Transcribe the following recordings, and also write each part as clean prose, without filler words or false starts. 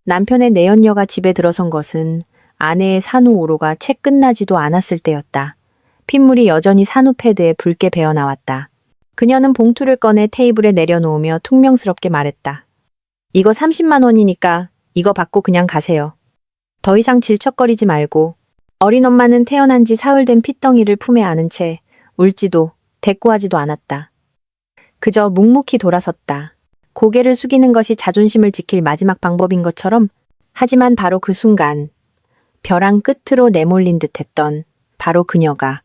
남편의 내연녀가 집에 들어선 것은 아내의 산후오로가 채 끝나지도 않았을 때였다. 핏물이 여전히 산후 패드에 붉게 배어 나왔다. 그녀는 봉투를 꺼내 테이블에 내려놓으며 퉁명스럽게 말했다. 이거 30만 원이니까 이거 받고 그냥 가세요. 더 이상 질척거리지 말고. 어린 엄마는 태어난 지 사흘 된 핏덩이를 품에 안은 채 울지도 대꾸하지도 않았다. 그저 묵묵히 돌아섰다. 고개를 숙이는 것이 자존심을 지킬 마지막 방법인 것처럼, 하지만 바로 그 순간 벼랑 끝으로 내몰린 듯했던 바로 그녀가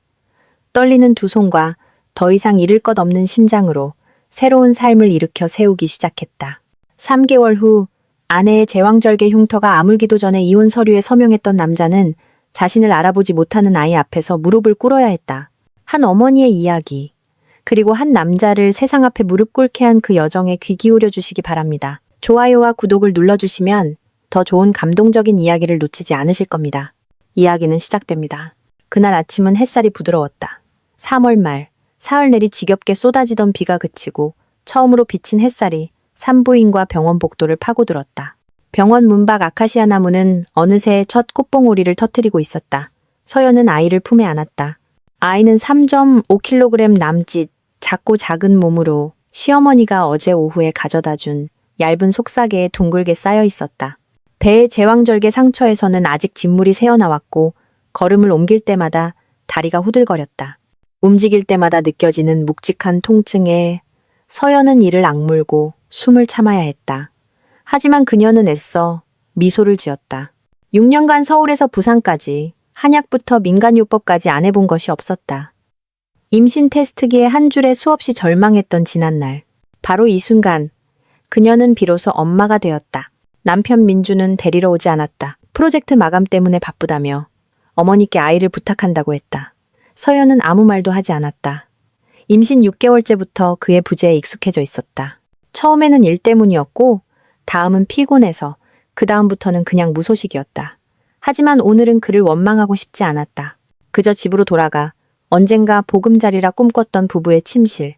떨리는 두 손과 더 이상 잃을 것 없는 심장으로 새로운 삶을 일으켜 세우기 시작했다. 3개월 후 아내의 제왕절개 흉터가 아물기도 전에 이혼 서류에 서명했던 남자는 자신을 알아보지 못하는 아이 앞에서 무릎을 꿇어야 했다. 한 어머니의 이야기, 그리고 한 남자를 세상 앞에 무릎 꿇게 한 그 여정에 귀 기울여 주시기 바랍니다. 좋아요와 구독을 눌러주시면 더 좋은 감동적인 이야기를 놓치지 않으실 겁니다. 이야기는 시작됩니다. 그날 아침은 햇살이 부드러웠다. 3월 말, 사흘내리 지겹게 쏟아지던 비가 그치고 처음으로 비친 햇살이 산부인과 병원 복도를 파고들었다. 병원 문 밖 아카시아 나무는 어느새 첫 꽃봉오리를 터뜨리고 있었다. 서연은 아이를 품에 안았다. 아이는 3.5kg 남짓, 작고 작은 몸으로 시어머니가 어제 오후에 가져다 준 얇은 속사계에 둥글게 쌓여 있었다. 배의 제왕절개 상처에서는 아직 진물이 새어나왔고 걸음을 옮길 때마다 다리가 후들거렸다. 움직일 때마다 느껴지는 묵직한 통증에 서연은 이를 악물고 숨을 참아야 했다. 하지만 그녀는 애써 미소를 지었다. 6년간 서울에서 부산까지, 한약부터 민간요법까지 안 해본 것이 없었다. 임신 테스트기에 한 줄에 수없이 절망했던 지난날. 바로 이 순간 그녀는 비로소 엄마가 되었다. 남편 민주는 데리러 오지 않았다. 프로젝트 마감 때문에 바쁘다며 어머니께 아이를 부탁한다고 했다. 서연은 아무 말도 하지 않았다. 임신 6개월째부터 그의 부재에 익숙해져 있었다. 처음에는 일 때문이었고 다음은 피곤해서, 그 다음부터는 그냥 무소식이었다. 하지만 오늘은 그를 원망하고 싶지 않았다. 그저 집으로 돌아가 언젠가 보금자리라 꿈꿨던 부부의 침실,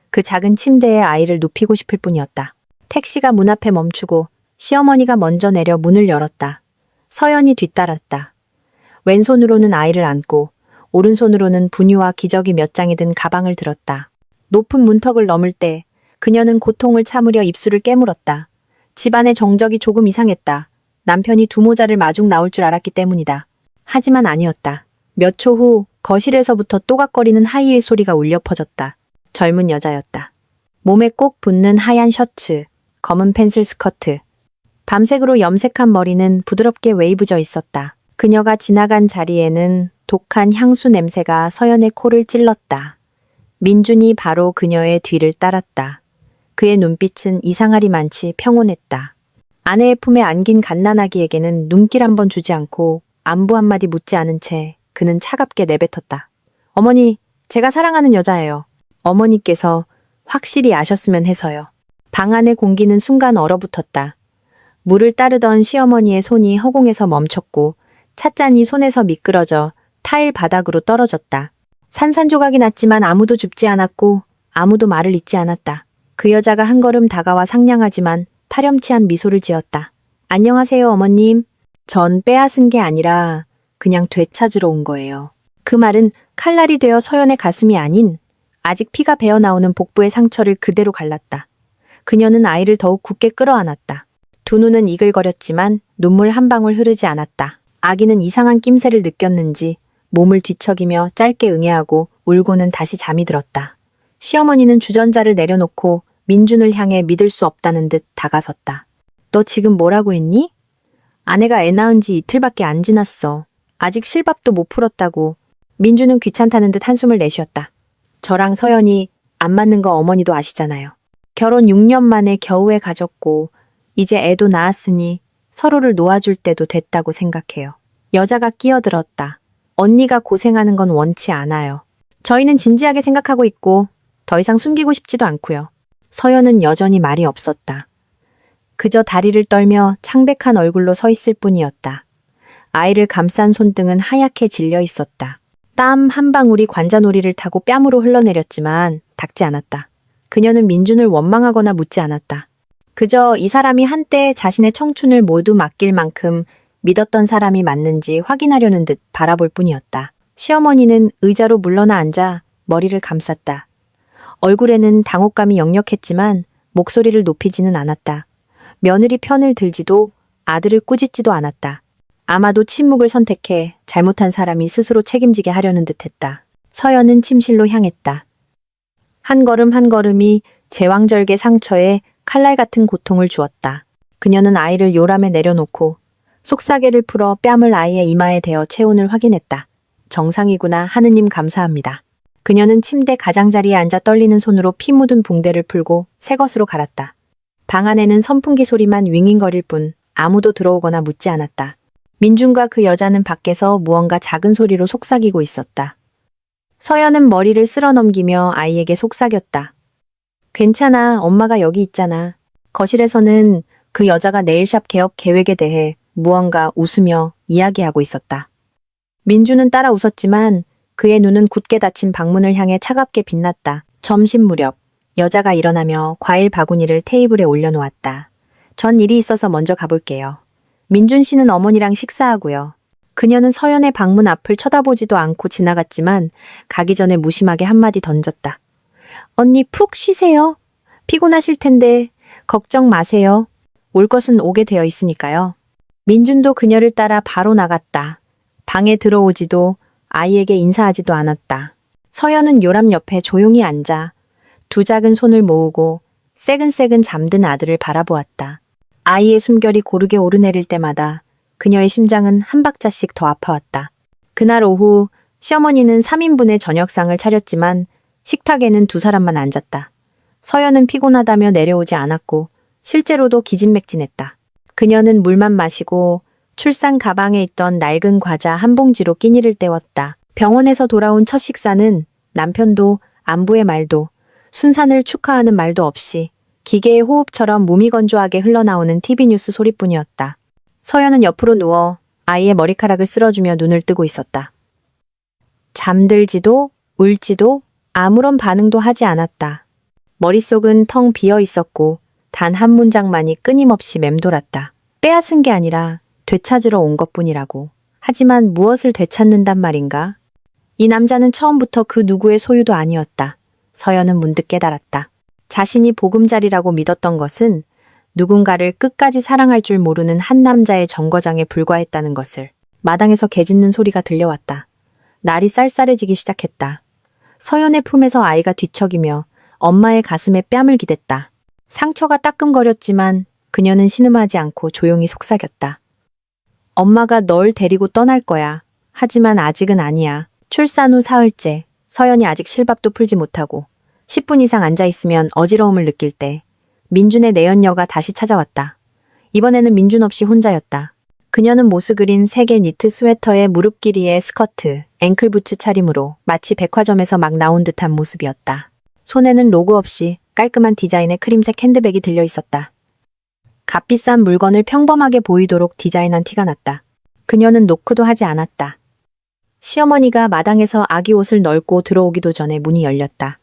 그 작은 침대에 아이를 눕히고 싶을 뿐이었다. 택시가 문 앞에 멈추고 시어머니가 먼저 내려 문을 열었다. 서연이 뒤따랐다. 왼손으로는 아이를 안고 오른손으로는 분유와 기저귀 몇 장이 든 가방을 들었다. 높은 문턱을 넘을 때 그녀는 고통을 참으려 입술을 깨물었다. 집안의 정적이 조금 이상했다. 남편이 두 모자를 마중 나올 줄 알았기 때문이다. 하지만 아니었다. 몇 초 후 거실에서부터 또각거리는 하이힐 소리가 울려 퍼졌다. 젊은 여자였다. 몸에 꼭 붙는 하얀 셔츠, 검은 펜슬 스커트, 밤색으로 염색한 머리는 부드럽게 웨이브져 있었다. 그녀가 지나간 자리에는 독한 향수 냄새가 서연의 코를 찔렀다. 민준이 바로 그녀의 뒤를 따랐다. 그의 눈빛은 이상하리만치 평온했다. 아내의 품에 안긴 갓난아기에게는 눈길 한 번 주지 않고 안부 한마디 묻지 않은 채 그는 차갑게 내뱉었다. 어머니, 제가 사랑하는 여자예요. 어머니께서 확실히 아셨으면 해서요. 방 안의 공기는 순간 얼어붙었다. 물을 따르던 시어머니의 손이 허공에서 멈췄고 찻잔이 손에서 미끄러져 타일 바닥으로 떨어졌다. 산산조각이 났지만 아무도 줍지 않았고 아무도 말을 잇지 않았다. 그 여자가 한 걸음 다가와 상냥하지만 파렴치한 미소를 지었다. 안녕하세요, 어머님. 전 빼앗은 게 아니라 그냥 되찾으러 온 거예요. 그 말은 칼날이 되어 서연의 가슴이 아닌 아직 피가 배어나오는 복부의 상처를 그대로 갈랐다. 그녀는 아이를 더욱 굳게 끌어안았다. 두 눈은 이글거렸지만 눈물 한 방울 흐르지 않았다. 아기는 이상한 낌새를 느꼈는지 몸을 뒤척이며 짧게 응애하고 울고는 다시 잠이 들었다. 시어머니는 주전자를 내려놓고 민준을 향해 믿을 수 없다는 듯 다가섰다. 너 지금 뭐라고 했니? 아내가 애 낳은 지 이틀밖에 안 지났어. 아직 실밥도 못 풀었다고. 민준은 귀찮다는 듯 한숨을 내쉬었다. 저랑 서연이 안 맞는 거 어머니도 아시잖아요. 결혼 6년 만에 겨우 애 가졌고 이제 애도 낳았으니 서로를 놓아줄 때도 됐다고 생각해요. 여자가 끼어들었다. 언니가 고생하는 건 원치 않아요. 저희는 진지하게 생각하고 있고 더 이상 숨기고 싶지도 않고요. 서연은 여전히 말이 없었다. 그저 다리를 떨며 창백한 얼굴로 서 있을 뿐이었다. 아이를 감싼 손등은 하얗게 질려 있었다. 땀 한 방울이 관자놀이를 타고 뺨으로 흘러내렸지만 닿지 않았다. 그녀는 민준을 원망하거나 묻지 않았다. 그저 이 사람이 한때 자신의 청춘을 모두 맡길 만큼 믿었던 사람이 맞는지 확인하려는 듯 바라볼 뿐이었다. 시어머니는 의자로 물러나 앉아 머리를 감쌌다. 얼굴에는 당혹감이 역력했지만 목소리를 높이지는 않았다. 며느리 편을 들지도 아들을 꾸짖지도 않았다. 아마도 침묵을 선택해 잘못한 사람이 스스로 책임지게 하려는 듯했다. 서연은 침실로 향했다. 한 걸음 한 걸음이 제왕절개 상처에 칼날 같은 고통을 주었다. 그녀는 아이를 요람에 내려놓고 속사계를 풀어 뺨을 아이의 이마에 대어 체온을 확인했다. 정상이구나, 하느님 감사합니다. 그녀는 침대 가장자리에 앉아 떨리는 손으로 피 묻은 붕대를 풀고 새 것으로 갈았다. 방 안에는 선풍기 소리만 윙윙거릴 뿐 아무도 들어오거나 묻지 않았다. 민준과 그 여자는 밖에서 무언가 작은 소리로 속삭이고 있었다. 서연은 머리를 쓸어넘기며 아이에게 속삭였다. 괜찮아, 엄마가 여기 있잖아. 거실에서는 그 여자가 네일샵 개업 계획에 대해 무언가 웃으며 이야기하고 있었다. 민주는 따라 웃었지만 그의 눈은 굳게 닫힌 방문을 향해 차갑게 빛났다. 점심 무렵 여자가 일어나며 과일 바구니를 테이블에 올려놓았다. 전 일이 있어서 먼저 가볼게요. 민준 씨는 어머니랑 식사하고요. 그녀는 서연의 방문 앞을 쳐다보지도 않고 지나갔지만 가기 전에 무심하게 한마디 던졌다. 언니 푹 쉬세요. 피곤하실 텐데 걱정 마세요. 올 것은 오게 되어 있으니까요. 민준도 그녀를 따라 바로 나갔다. 방에 들어오지도 아이에게 인사하지도 않았다. 서연은 요람 옆에 조용히 앉아 두 작은 손을 모으고 새근새근 잠든 아들을 바라보았다. 아이의 숨결이 고르게 오르내릴 때마다 그녀의 심장은 한 박자씩 더 아파왔다. 그날 오후 시어머니는 3인분의 저녁상을 차렸지만 식탁에는 두 사람만 앉았다. 서연은 피곤하다며 내려오지 않았고 실제로도 기진맥진했다. 그녀는 물만 마시고 출산 가방에 있던 낡은 과자 한 봉지로 끼니를 때웠다. 병원에서 돌아온 첫 식사는 남편도 안부의 말도 순산을 축하하는 말도 없이 기계의 호흡처럼 무미건조하게 흘러나오는 TV 뉴스 소리뿐이었다. 서연은 옆으로 누워 아이의 머리카락을 쓸어주며 눈을 뜨고 있었다. 잠들지도 울지도 아무런 반응도 하지 않았다. 머릿속은 텅 비어 있었고 단 한 문장만이 끊임없이 맴돌았다. 빼앗은 게 아니라 되찾으러 온 것뿐이라고. 하지만 무엇을 되찾는단 말인가? 이 남자는 처음부터 그 누구의 소유도 아니었다. 서연은 문득 깨달았다. 자신이 보금자리라고 믿었던 것은 누군가를 끝까지 사랑할 줄 모르는 한 남자의 정거장에 불과했다는 것을. 마당에서 개 짖는 소리가 들려왔다. 날이 쌀쌀해지기 시작했다. 서연의 품에서 아이가 뒤척이며 엄마의 가슴에 뺨을 기댔다. 상처가 따끔거렸지만 그녀는 신음하지 않고 조용히 속삭였다. 엄마가 널 데리고 떠날 거야. 하지만 아직은 아니야. 출산 후 사흘째, 서연이 아직 실밥도 풀지 못하고 10분 이상 앉아있으면 어지러움을 느낄 때 민준의 내연녀가 다시 찾아왔다. 이번에는 민준 없이 혼자였다. 그녀는 모스 그린 색의 니트 스웨터에 무릎 길이의 스커트, 앵클부츠 차림으로 마치 백화점에서 막 나온 듯한 모습이었다. 손에는 로고 없이 깔끔한 디자인의 크림색 핸드백이 들려 있었다. 값비싼 물건을 평범하게 보이도록 디자인한 티가 났다. 그녀는 노크도 하지 않았다. 시어머니가 마당에서 아기 옷을 널고 들어오기도 전에 문이 열렸다.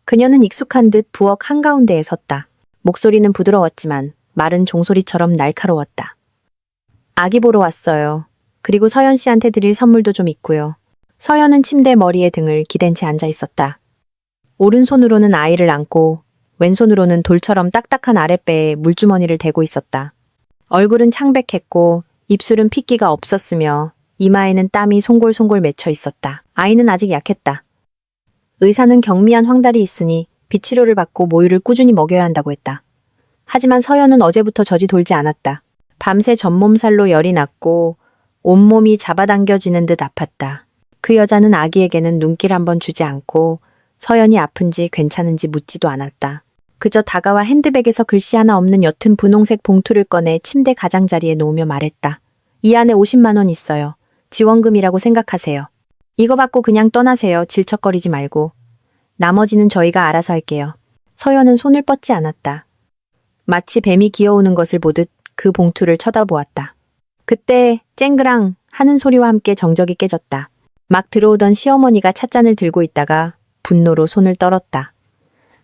그녀는 익숙한 듯 부엌 한가운데에 섰다. 목소리는 부드러웠지만 말은 종소리처럼 날카로웠다. 아기 보러 왔어요. 그리고 서연 씨한테 드릴 선물도 좀 있고요. 서연은 침대 머리에 등을 기댄 채 앉아 있었다. 오른손으로는 아이를 안고 왼손으로는 돌처럼 딱딱한 아랫배에 물주머니를 대고 있었다. 얼굴은 창백했고 입술은 핏기가 없었으며 이마에는 땀이 송골송골 맺혀 있었다. 아이는 아직 약했다. 의사는 경미한 황달이 있으니 비치료를 받고 모유를 꾸준히 먹여야 한다고 했다. 하지만 서연은 어제부터 젖이 돌지 않았다. 밤새 전몸살로 열이 났고 온몸이 잡아당겨지는 듯 아팠다. 그 여자는 아기에게는 눈길 한번 주지 않고 서연이 아픈지 괜찮은지 묻지도 않았다. 그저 다가와 핸드백에서 글씨 하나 없는 옅은 분홍색 봉투를 꺼내 침대 가장자리에 놓으며 말했다. 이 안에 50만 원 있어요. 지원금이라고 생각하세요. 이거 받고 그냥 떠나세요. 질척거리지 말고. 나머지는 저희가 알아서 할게요. 서연은 손을 뻗지 않았다. 마치 뱀이 기어오는 것을 보듯 그 봉투를 쳐다보았다. 그때 쨍그랑 하는 소리와 함께 정적이 깨졌다. 막 들어오던 시어머니가 찻잔을 들고 있다가 분노로 손을 떨었다.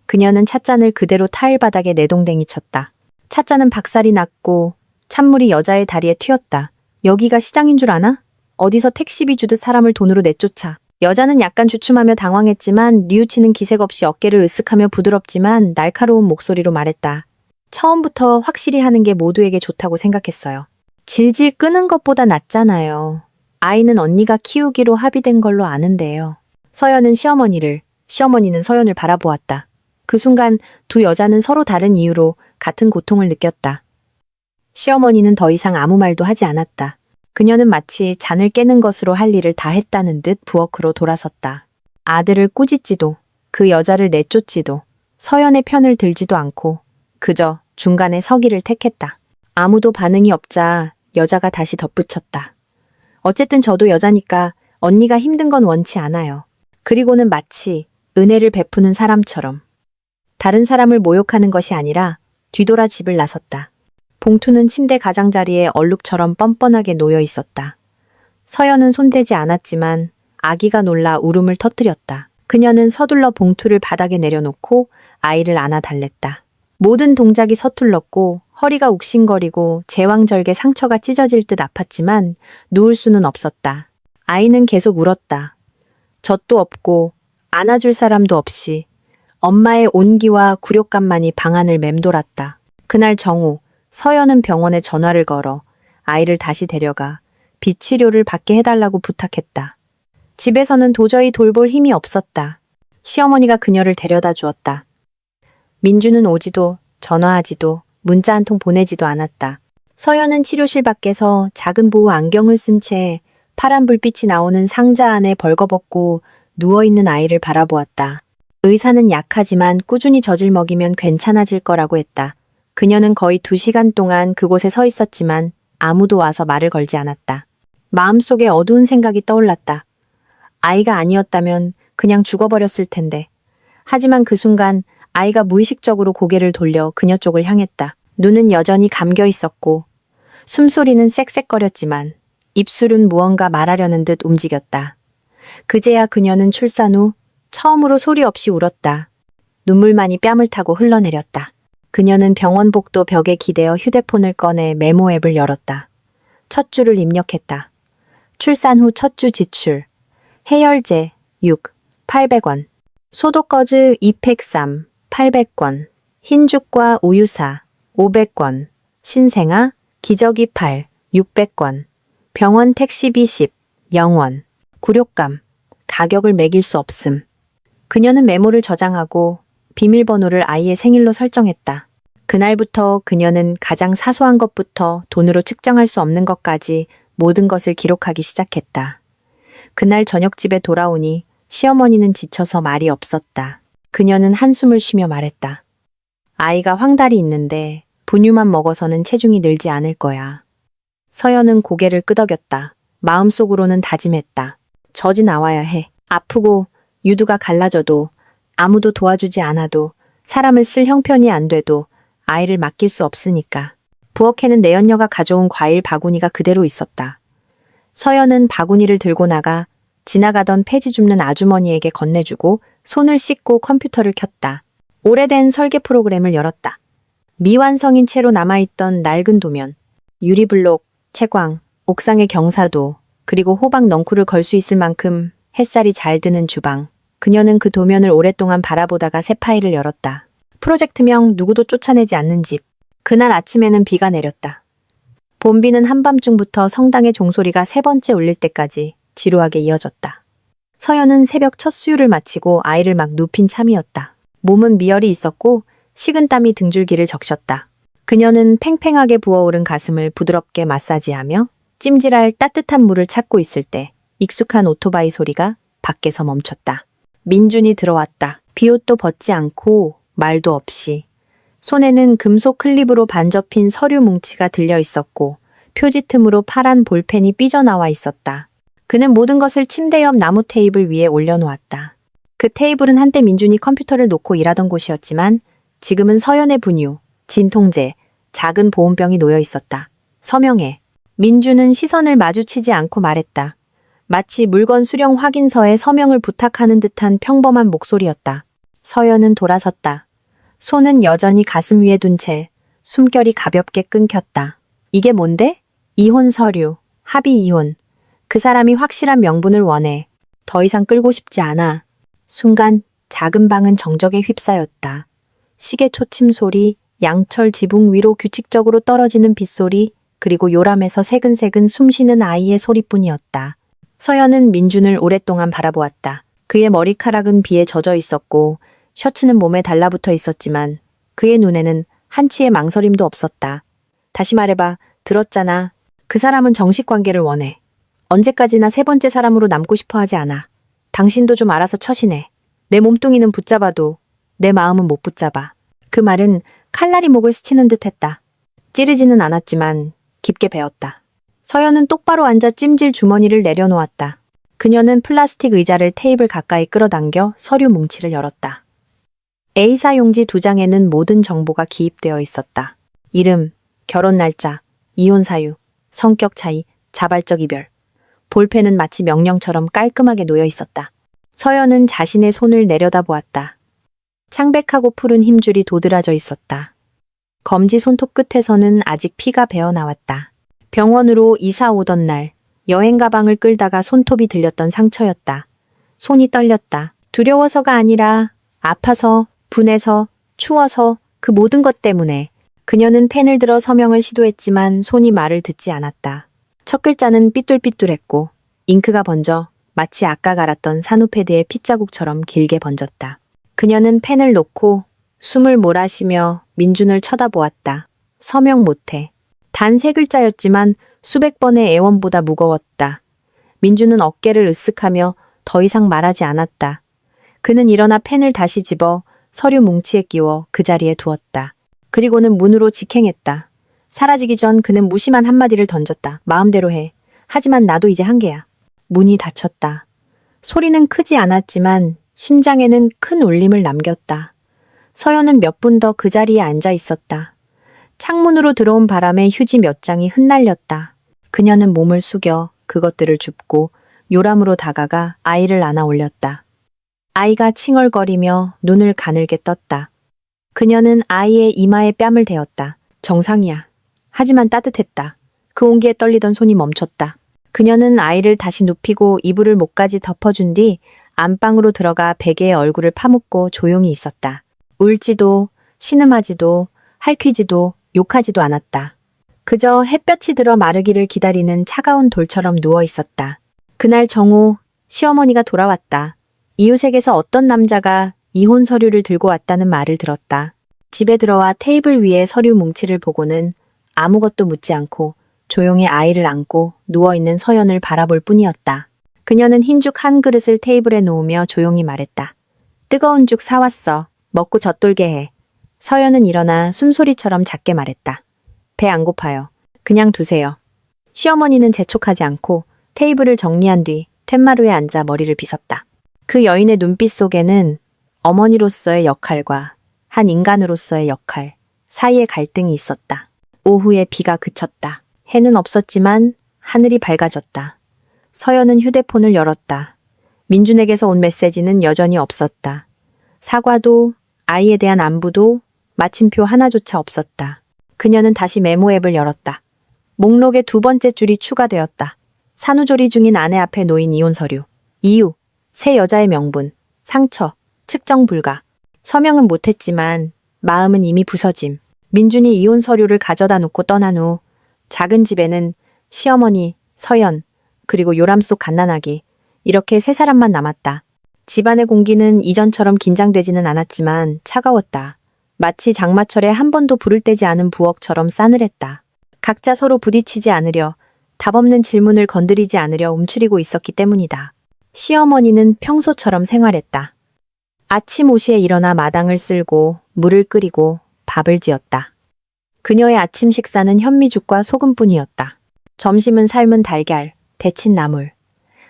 그녀는 찻잔을 그대로 타일 바닥에 내동댕이 쳤다. 찻잔은 박살이 났고 찬물이 여자의 다리에 튀었다. 여기가 시장인 줄 아나? 어디서 택시비 주듯 사람을 돈으로 내쫓아. 여자는 약간 주춤하며 당황했지만 뉘우치는 기색 없이 어깨를 으쓱하며 부드럽지만 날카로운 목소리로 말했다. 처음부터 확실히 하는 게 모두에게 좋다고 생각했어요. 질질 끄는 것보다 낫잖아요. 아이는 언니가 키우기로 합의된 걸로 아는데요. 서연은 시어머니는 서연을 바라보았다. 그 순간 두 여자는 서로 다른 이유로 같은 고통을 느꼈다. 시어머니는 더 이상 아무 말도 하지 않았다. 그녀는 마치 잔을 깨는 것으로 할 일을 다 했다는 듯 부엌으로 돌아섰다. 아들을 꾸짖지도 그 여자를 내쫓지도 서연의 편을 들지도 않고 그저 중간에 서기를 택했다. 아무도 반응이 없자 여자가 다시 덧붙였다. 어쨌든 저도 여자니까 언니가 힘든 건 원치 않아요. 그리고는 마치 은혜를 베푸는 사람처럼 다른 사람을 모욕하는 것이 아니라 뒤돌아 집을 나섰다. 봉투는 침대 가장자리에 얼룩처럼 뻔뻔하게 놓여 있었다. 서연은 손대지 않았지만 아기가 놀라 울음을 터뜨렸다. 그녀는 서둘러 봉투를 바닥에 내려놓고 아이를 안아 달랬다. 모든 동작이 서툴렀고 허리가 욱신거리고 제왕절개 상처가 찢어질 듯 아팠지만 누울 수는 없었다. 아이는 계속 울었다. 젖도 없고 안아줄 사람도 없이 엄마의 온기와 굴욕감만이 방안을 맴돌았다. 그날 정오, 서연은 병원에 전화를 걸어 아이를 다시 데려가 비치료를 받게 해달라고 부탁했다. 집에서는 도저히 돌볼 힘이 없었다. 시어머니가 그녀를 데려다 주었다. 민주는 오지도 전화하지도 문자 한 통 보내지도 않았다. 서연은 치료실 밖에서 작은 보호 안경을 쓴 채 파란 불빛이 나오는 상자 안에 벌거벗고 누워있는 아이를 바라보았다. 의사는 약하지만 꾸준히 젖을 먹이면 괜찮아질 거라고 했다. 그녀는 거의 2시간 동안 그곳에 서 있었지만 아무도 와서 말을 걸지 않았다. 마음속에 어두운 생각이 떠올랐다. 아이가 아니었다면 그냥 죽어버렸을 텐데. 하지만 그 순간 아이가 무의식적으로 고개를 돌려 그녀 쪽을 향했다. 눈은 여전히 감겨 있었고 숨소리는 쌕쌕거렸지만 입술은 무언가 말하려는 듯 움직였다. 그제야 그녀는 출산 후 처음으로 소리 없이 울었다. 눈물만이 뺨을 타고 흘러내렸다. 그녀는 병원복도 벽에 기대어 휴대폰을 꺼내 메모 앱을 열었다. 첫 주를 입력했다. 출산 후 첫 주 지출. 해열제 6, 800원. 소독거즈 이팩삼 800권. 흰죽과 우유사 500권. 신생아 기저귀 8 600권. 병원 택시비 10 0원. 굴욕감. 가격을 매길 수 없음. 그녀는 메모를 저장하고 비밀번호를 아이의 생일로 설정했다. 그날부터 그녀는 가장 사소한 것부터 돈으로 측정할 수 없는 것까지 모든 것을 기록하기 시작했다. 그날 저녁 집에 돌아오니 시어머니는 지쳐서 말이 없었다. 그녀는 한숨을 쉬며 말했다. 아이가 황달이 있는데 분유만 먹어서는 체중이 늘지 않을 거야. 서연은 고개를 끄덕였다. 마음속으로는 다짐했다. 젖이 나와야 해. 아프고 유두가 갈라져도 아무도 도와주지 않아도 사람을 쓸 형편이 안 돼도 아이를 맡길 수 없으니까. 부엌에는 내연녀가 가져온 과일 바구니가 그대로 있었다. 서연은 바구니를 들고 나가 지나가던 폐지 줍는 아주머니에게 건네주고 손을 씻고 컴퓨터를 켰다. 오래된 설계 프로그램을 열었다. 미완성인 채로 남아있던 낡은 도면, 유리블록, 채광, 옥상의 경사도, 그리고 호박 넝쿨을 걸 수 있을 만큼 햇살이 잘 드는 주방. 그녀는 그 도면을 오랫동안 바라보다가 새 파일을 열었다. 프로젝트명 누구도 쫓아내지 않는 집. 그날 아침에는 비가 내렸다. 봄비는 한밤중부터 성당의 종소리가 3번째 울릴 때까지 지루하게 이어졌다. 서연은 새벽 첫 수유를 마치고 아이를 막 눕힌 참이었다. 몸은 미열이 있었고 식은땀이 등줄기를 적셨다. 그녀는 팽팽하게 부어오른 가슴을 부드럽게 마사지하며 찜질할 따뜻한 물을 찾고 있을 때 익숙한 오토바이 소리가 밖에서 멈췄다. 민준이 들어왔다. 비옷도 벗지 않고 말도 없이. 손에는 금속 클립으로 반접힌 서류 뭉치가 들려 있었고 표지 틈으로 파란 볼펜이 삐져나와 있었다. 그는 모든 것을 침대 옆 나무 테이블 위에 올려놓았다. 그 테이블은 한때 민준이 컴퓨터를 놓고 일하던 곳이었지만 지금은 서연의 분유, 진통제, 작은 보온병이 놓여 있었다. 서명해. 민준은 시선을 마주치지 않고 말했다. 마치 물건 수령 확인서에 서명을 부탁하는 듯한 평범한 목소리였다. 서연은 돌아섰다. 손은 여전히 가슴 위에 둔 채 숨결이 가볍게 끊겼다. 이게 뭔데? 이혼 서류, 합의 이혼. 그 사람이 확실한 명분을 원해. 더 이상 끌고 싶지 않아. 순간 작은 방은 정적에 휩싸였다. 시계 초침 소리, 양철 지붕 위로 규칙적으로 떨어지는 빗소리, 그리고 요람에서 새근새근 숨쉬는 아이의 소리뿐이었다. 서연은 민준을 오랫동안 바라보았다. 그의 머리카락은 비에 젖어 있었고 셔츠는 몸에 달라붙어 있었지만 그의 눈에는 한치의 망설임도 없었다. 다시 말해봐, 들었잖아. 그 사람은 정식 관계를 원해. 언제까지나 세 번째 사람으로 남고 싶어 하지 않아. 당신도 좀 알아서 처신해. 내 몸뚱이는 붙잡아도 내 마음은 못 붙잡아. 그 말은 칼날이 목을 스치는 듯 했다. 찌르지는 않았지만 깊게 베었다. 서연은 똑바로 앉아 찜질 주머니를 내려놓았다. 그녀는 플라스틱 의자를 테이블 가까이 끌어당겨 서류 뭉치를 열었다. A사 용지 2장에는 모든 정보가 기입되어 있었다. 이름, 결혼 날짜, 이혼 사유, 성격 차이, 자발적 이별. 볼펜은 마치 명령처럼 깔끔하게 놓여 있었다. 서연은 자신의 손을 내려다보았다. 창백하고 푸른 힘줄이 도드라져 있었다. 검지 손톱 끝에서는 아직 피가 배어 나왔다. 병원으로 이사 오던 날, 여행 가방을 끌다가 손톱이 들렸던 상처였다. 손이 떨렸다. 두려워서가 아니라 아파서, 분해서, 추워서 그 모든 것 때문에 그녀는 펜을 들어 서명을 시도했지만 손이 말을 듣지 않았다. 첫 글자는 삐뚤삐뚤했고 잉크가 번져 마치 아까 갈았던 산후패드의 핏자국처럼 길게 번졌다. 그녀는 펜을 놓고 숨을 몰아쉬며 민준을 쳐다보았다. 서명 못해. 단 3글자였지만 수백 번의 애원보다 무거웠다. 민준은 어깨를 으쓱하며 더 이상 말하지 않았다. 그는 일어나 펜을 다시 집어 서류 뭉치에 끼워 그 자리에 두었다. 그리고는 문으로 직행했다. 사라지기 전 그는 무심한 한마디를 던졌다. 마음대로 해. 하지만 나도 이제 한계야. 문이 닫혔다. 소리는 크지 않았지만 심장에는 큰 울림을 남겼다. 서연은 몇 분 더 그 자리에 앉아 있었다. 창문으로 들어온 바람에 휴지 몇 장이 흩날렸다. 그녀는 몸을 숙여 그것들을 줍고 요람으로 다가가 아이를 안아 올렸다. 아이가 칭얼거리며 눈을 가늘게 떴다. 그녀는 아이의 이마에 뺨을 대었다. 정상이야. 하지만 따뜻했다. 그 온기에 떨리던 손이 멈췄다. 그녀는 아이를 다시 눕히고 이불을 목까지 덮어준 뒤 안방으로 들어가 베개의 얼굴을 파묻고 조용히 있었다. 울지도 신음하지도 할퀴지도 욕하지도 않았다. 그저 햇볕이 들어 마르기를 기다리는 차가운 돌처럼 누워 있었다. 그날 정오, 시어머니가 돌아왔다. 이웃에게서 어떤 남자가 이혼 서류를 들고 왔다는 말을 들었다. 집에 들어와 테이블 위에 서류 뭉치를 보고는 아무것도 묻지 않고 조용히 아이를 안고 누워있는 서연을 바라볼 뿐이었다. 그녀는 흰죽 한 그릇을 테이블에 놓으며 조용히 말했다. 뜨거운 죽 사왔어. 먹고 젖돌게 해. 서연은 일어나 숨소리처럼 작게 말했다. 배 안 고파요. 그냥 두세요. 시어머니는 재촉하지 않고 테이블을 정리한 뒤 툇마루에 앉아 머리를 빗었다. 그 여인의 눈빛 속에는 어머니로서의 역할과 한 인간으로서의 역할 사이에 갈등이 있었다. 오후에 비가 그쳤다. 해는 없었지만 하늘이 밝아졌다. 서연은 휴대폰을 열었다. 민준에게서 온 메시지는 여전히 없었다. 사과도 아이에 대한 안부도 마침표 하나조차 없었다. 그녀는 다시 메모 앱을 열었다. 목록에 2번째 줄이 추가되었다. 산후조리 중인 아내 앞에 놓인 이혼 서류. 이유, 새 여자의 명분, 상처, 측정 불가. 서명은 못했지만 마음은 이미 부서짐. 민준이 이혼 서류를 가져다 놓고 떠난 후 작은 집에는 시어머니, 서연, 그리고 요람 속 갓난아기 이렇게 3사람만 남았다. 집안의 공기는 이전처럼 긴장되지는 않았지만 차가웠다. 마치 장마철에 한 번도 불을 떼지 않은 부엌처럼 싸늘했다. 각자 서로 부딪히지 않으려, 답없는 질문을 건드리지 않으려 움츠리고 있었기 때문이다. 시어머니는 평소처럼 생활했다. 아침 5시에 일어나 마당을 쓸고 물을 끓이고 밥을 지었다. 그녀의 아침 식사는 현미죽과 소금뿐이었다. 점심은 삶은 달걀, 데친 나물,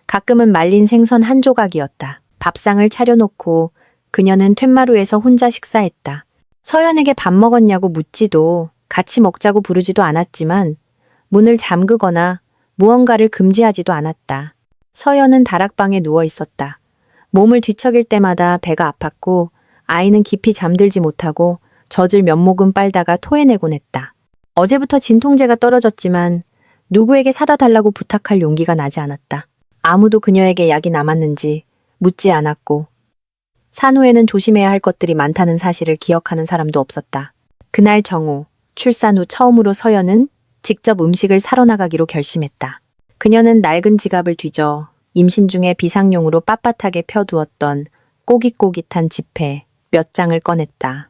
가끔은 말린 생선 한 조각이었다. 밥상을 차려놓고 그녀는 툇마루에서 혼자 식사했다. 서연에게 밥 먹었냐고 묻지도 같이 먹자고 부르지도 않았지만 문을 잠그거나 무언가를 금지하지도 않았다. 서연은 다락방에 누워 있었다. 몸을 뒤척일 때마다 배가 아팠고 아이는 깊이 잠들지 못하고 젖을 몇 모금 빨다가 토해내곤 했다. 어제부터 진통제가 떨어졌지만 누구에게 사다 달라고 부탁할 용기가 나지 않았다. 아무도 그녀에게 약이 남았는지 묻지 않았고 산후에는 조심해야 할 것들이 많다는 사실을 기억하는 사람도 없었다. 그날 정오, 출산 후 처음으로 서연은 직접 음식을 사러 나가기로 결심했다. 그녀는 낡은 지갑을 뒤져 임신 중에 비상용으로 빳빳하게 펴두었던 꼬깃꼬깃한 지폐 몇 장을 꺼냈다.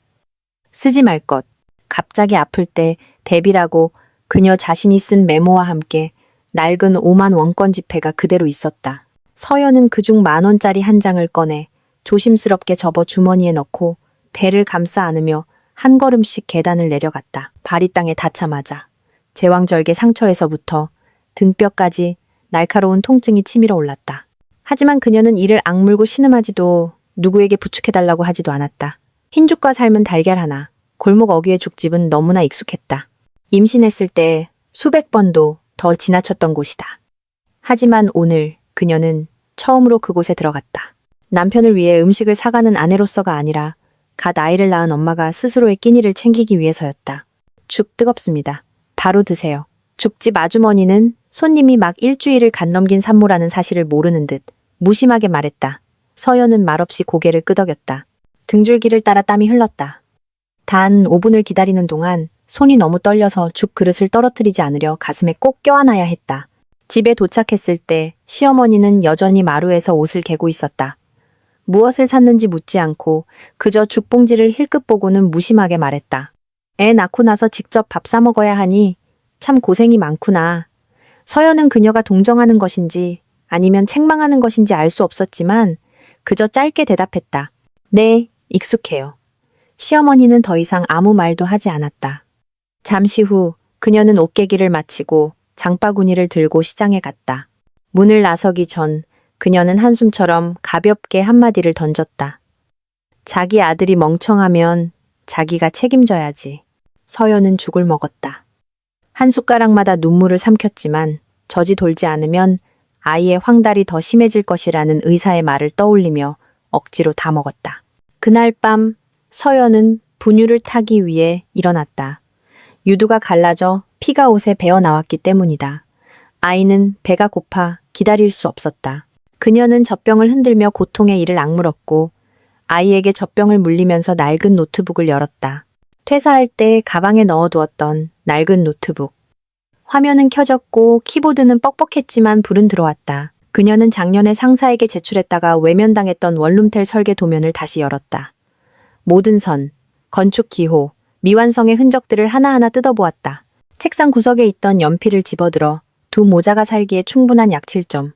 쓰지 말 것, 갑자기 아플 때 대비라고 그녀 자신이 쓴 메모와 함께 낡은 5만 원권 지폐가 그대로 있었다. 서연은 그중 10,000원짜리 한 장을 꺼내 조심스럽게 접어 주머니에 넣고 배를 감싸 안으며 한 걸음씩 계단을 내려갔다. 발이 땅에 닿자마자 제왕절개 상처에서부터 등뼈까지 날카로운 통증이 치밀어 올랐다. 하지만 그녀는 이를 악물고 신음하지도 누구에게 부축해달라고 하지도 않았다. 흰죽과 삶은 달걀 하나, 골목 어귀의 죽집은 너무나 익숙했다. 임신했을 때 수백 번도 더 지나쳤던 곳이다. 하지만 오늘 그녀는 처음으로 그곳에 들어갔다. 남편을 위해 음식을 사가는 아내로서가 아니라 갓 아이를 낳은 엄마가 스스로의 끼니를 챙기기 위해서였다. 죽 뜨겁습니다. 바로 드세요. 죽집 아주머니는 손님이 막 일주일을 갓 넘긴 산모라는 사실을 모르는 듯 무심하게 말했다. 서연은 말없이 고개를 끄덕였다. 등줄기를 따라 땀이 흘렀다. 단 5분을 기다리는 동안 손이 너무 떨려서 죽 그릇을 떨어뜨리지 않으려 가슴에 꼭 껴안아야 했다. 집에 도착했을 때 시어머니는 여전히 마루에서 옷을 개고 있었다. 무엇을 샀는지 묻지 않고 그저 죽봉지를 힐끗 보고는 무심하게 말했다. 애 낳고 나서 직접 밥 사 먹어야 하니 참 고생이 많구나. 서연은 그녀가 동정하는 것인지 아니면 책망하는 것인지 알 수 없었지만 그저 짧게 대답했다. 네, 익숙해요. 시어머니는 더 이상 아무 말도 하지 않았다. 잠시 후 그녀는 옷개기를 마치고 장바구니를 들고 시장에 갔다. 문을 나서기 전 그녀는 한숨처럼 가볍게 한마디를 던졌다. 자기 아들이 멍청하면 자기가 책임져야지. 서연은 죽을 먹었다. 한 숟가락마다 눈물을 삼켰지만 젖이 돌지 않으면 아이의 황달이 더 심해질 것이라는 의사의 말을 떠올리며 억지로 다 먹었다. 그날 밤 서연은 분유를 타기 위해 일어났다. 유두가 갈라져 피가 옷에 배어 나왔기 때문이다. 아이는 배가 고파 기다릴 수 없었다. 그녀는 젖병을 흔들며 고통의 이를 악물었고 아이에게 젖병을 물리면서 낡은 노트북을 열었다. 퇴사할 때 가방에 넣어두었던 낡은 노트북. 화면은 켜졌고 키보드는 뻑뻑했지만 불은 들어왔다. 그녀는 작년에 상사에게 제출했다가 외면당했던 원룸텔 설계 도면을 다시 열었다. 모든 선, 건축 기호, 미완성의 흔적들을 하나하나 뜯어보았다. 책상 구석에 있던 연필을 집어들어 두 모자가 살기에 충분한 약칠점,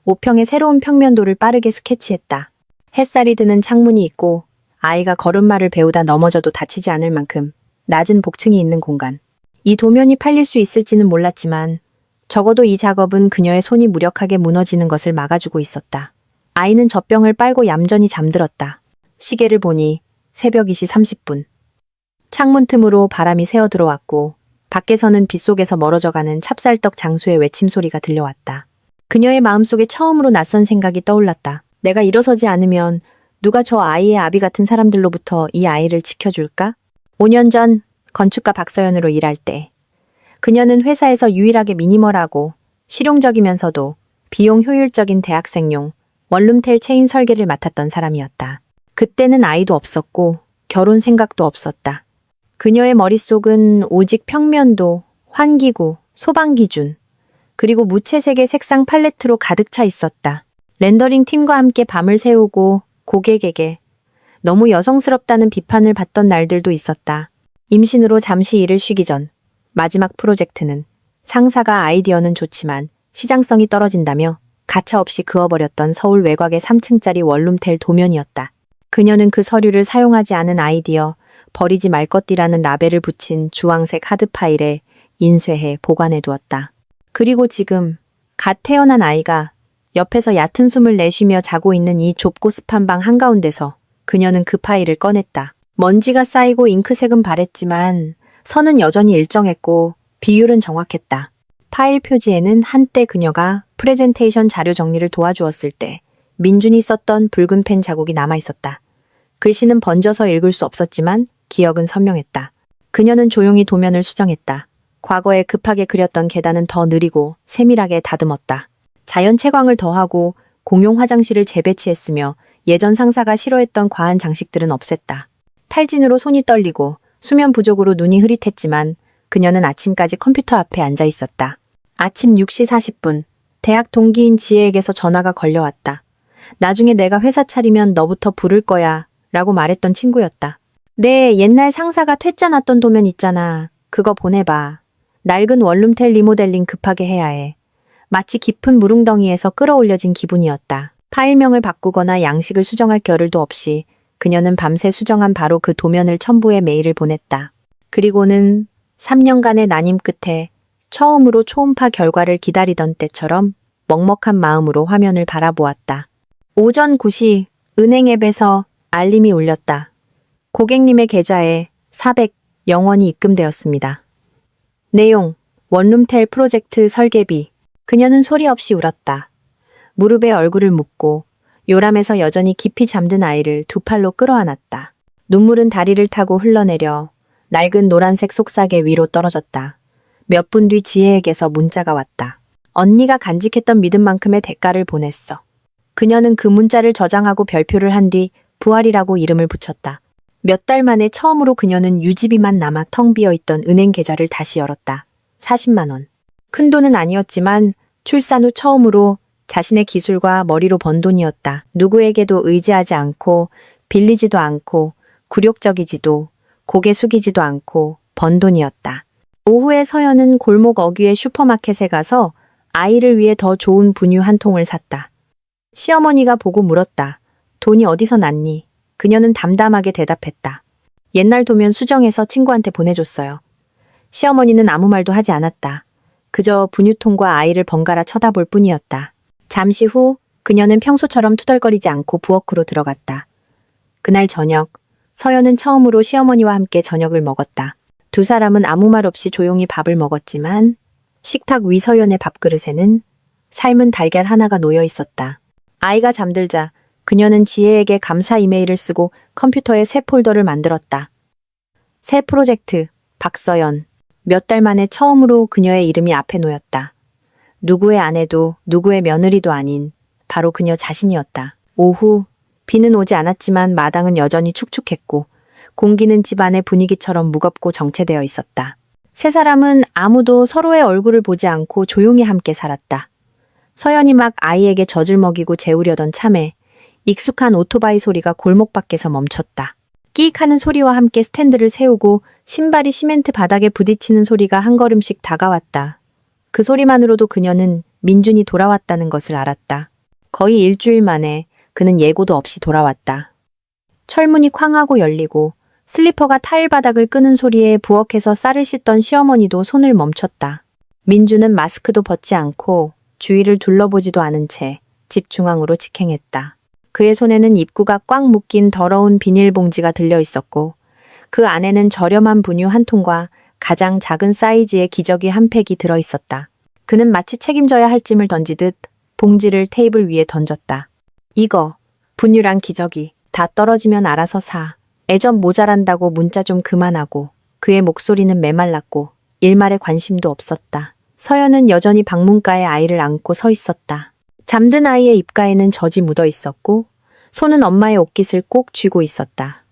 5평의 새로운 평면도를 빠르게 스케치했다. 햇살이 드는 창문이 있고 아이가 걸음마를 배우다 넘어져도 다치지 않을 만큼 낮은 복층이 있는 공간. 이 도면이 팔릴 수 있을지는 몰랐지만 적어도 이 작업은 그녀의 손이 무력하게 무너지는 것을 막아주고 있었다. 아이는 젖병을 빨고 얌전히 잠들었다. 시계를 보니 새벽 2시 30분. 창문 틈으로 바람이 새어 들어왔고 밖에서는 빗속에서 멀어져가는 찹쌀떡 장수의 외침 소리가 들려왔다. 그녀의 마음속에 처음으로 낯선 생각이 떠올랐다. 내가 일어서지 않으면 누가 저 아이의 아비 같은 사람들로부터 이 아이를 지켜줄까? 5년 전 건축가 박서연으로 일할 때 그녀는 회사에서 유일하게 미니멀하고 실용적이면서도 비용 효율적인 대학생용 원룸텔 체인 설계를 맡았던 사람이었다. 그때는 아이도 없었고 결혼 생각도 없었다. 그녀의 머릿속은 오직 평면도, 환기구, 소방 기준, 그리고 무채색의 색상 팔레트로 가득 차 있었다. 렌더링 팀과 함께 밤을 새우고 고객에게 너무 여성스럽다는 비판을 받던 날들도 있었다. 임신으로 잠시 일을 쉬기 전 마지막 프로젝트는 상사가 아이디어는 좋지만 시장성이 떨어진다며 가차없이 그어버렸던 서울 외곽의 3층짜리 원룸텔 도면이었다. 그녀는 그 서류를 사용하지 않은 아이디어, 버리지 말 것이라는 라벨을 붙인 주황색 하드 파일에 인쇄해 보관해 두었다. 그리고 지금 갓 태어난 아이가 옆에서 얕은 숨을 내쉬며 자고 있는 이 좁고 습한 방 한가운데서 그녀는 그 파일을 꺼냈다. 먼지가 쌓이고 잉크색은 바랬지만 선은 여전히 일정했고 비율은 정확했다. 파일 표지에는 한때 그녀가 프레젠테이션 자료 정리를 도와주었을 때 민준이 썼던 붉은 펜 자국이 남아있었다. 글씨는 번져서 읽을 수 없었지만 기억은 선명했다. 그녀는 조용히 도면을 수정했다. 과거에 급하게 그렸던 계단은 더 느리고 세밀하게 다듬었다. 자연 채광을 더하고 공용 화장실을 재배치했으며 예전 상사가 싫어했던 과한 장식들은 없앴다. 탈진으로 손이 떨리고 수면 부족으로 눈이 흐릿했지만 그녀는 아침까지 컴퓨터 앞에 앉아 있었다. 아침 6시 40분, 대학 동기인 지혜에게서 전화가 걸려왔다. 나중에 내가 회사 차리면 너부터 부를 거야 라고 말했던 친구였다. 내 옛날 상사가 퇴짜 났던 도면 있잖아. 그거 보내봐. 낡은 원룸텔 리모델링 급하게 해야 해. 마치 깊은 물웅덩이에서 끌어올려진 기분이었다. 파일명을 바꾸거나 양식을 수정할 겨를도 없이 그녀는 밤새 수정한 바로 그 도면을 첨부해 메일을 보냈다. 그리고는 3년간의 난임 끝에 처음으로 초음파 결과를 기다리던 때처럼 먹먹한 마음으로 화면을 바라보았다. 오전 9시 은행 앱에서 알림이 울렸다. 고객님의 계좌에 400 영원이 입금되었습니다. 내용, 원룸텔 프로젝트 설계비. 그녀는 소리 없이 울었다. 무릎에 얼굴을 묻고 요람에서 여전히 깊이 잠든 아이를 두 팔로 끌어안았다. 눈물은 다리를 타고 흘러내려 낡은 노란색 속삭의 위로 떨어졌다. 몇 분 뒤 지혜에게서 문자가 왔다. 언니가 간직했던 믿음만큼의 대가를 보냈어. 그녀는 그 문자를 저장하고 별표를 한 뒤 부활이라고 이름을 붙였다. 몇 달 만에 처음으로 그녀는 유지비만 남아 텅 비어있던 은행 계좌를 다시 열었다. 40만 원. 큰 돈은 아니었지만 출산 후 처음으로 자신의 기술과 머리로 번 돈이었다. 누구에게도 의지하지 않고 빌리지도 않고 굴욕적이지도 고개 숙이지도 않고 번 돈이었다. 오후에 서연은 골목 어귀의 슈퍼마켓에 가서 아이를 위해 더 좋은 분유 한 통을 샀다. 시어머니가 보고 물었다. 돈이 어디서 났니? 그녀는 담담하게 대답했다. 옛날 도면 수정해서 친구한테 보내줬어요. 시어머니는 아무 말도 하지 않았다. 그저 분유통과 아이를 번갈아 쳐다볼 뿐이었다. 잠시 후 그녀는 평소처럼 투덜거리지 않고 부엌으로 들어갔다. 그날 저녁, 서연은 처음으로 시어머니와 함께 저녁을 먹었다. 두 사람은 아무 말 없이 조용히 밥을 먹었지만 식탁 위 서연의 밥그릇에는 삶은 달걀 하나가 놓여 있었다. 아이가 잠들자 그녀는 지혜에게 감사 이메일을 쓰고 컴퓨터에 새 폴더를 만들었다. 새 프로젝트, 박서연. 몇 달 만에 처음으로 그녀의 이름이 앞에 놓였다. 누구의 아내도 누구의 며느리도 아닌 바로 그녀 자신이었다. 오후, 비는 오지 않았지만 마당은 여전히 축축했고 공기는 집안의 분위기처럼 무겁고 정체되어 있었다. 세 사람은 아무도 서로의 얼굴을 보지 않고 조용히 함께 살았다. 서연이 막 아이에게 젖을 먹이고 재우려던 참에 익숙한 오토바이 소리가 골목 밖에서 멈췄다. 끼익 하는 소리와 함께 스탠드를 세우고 신발이 시멘트 바닥에 부딪히는 소리가 한 걸음씩 다가왔다. 그 소리만으로도 그녀는 민준이 돌아왔다는 것을 알았다. 거의 일주일 만에 그는 예고도 없이 돌아왔다. 철문이 쾅 하고 열리고 슬리퍼가 타일 바닥을 끄는 소리에 부엌에서 쌀을 씻던 시어머니도 손을 멈췄다. 민준은 마스크도 벗지 않고 주위를 둘러보지도 않은 채 집 중앙으로 직행했다. 그의 손에는 입구가 꽉 묶인 더러운 비닐봉지가 들려 있었고 그 안에는 저렴한 분유 한 통과 가장 작은 사이즈의 기저귀 한 팩이 들어 있었다. 그는 마치 책임져야 할 짐을 던지듯 봉지를 테이블 위에 던졌다. 이거, 분유랑 기저귀, 다 떨어지면 알아서 사. 애전 모자란다고 문자 좀 그만하고. 그의 목소리는 메말랐고 일말의 관심도 없었다. 서연은 여전히 방문가에 아이를 안고 서 있었다. 잠든 아이의 입가에는 젖이 묻어 있었고 손은 엄마의 옷깃을 꼭 쥐고 있었다.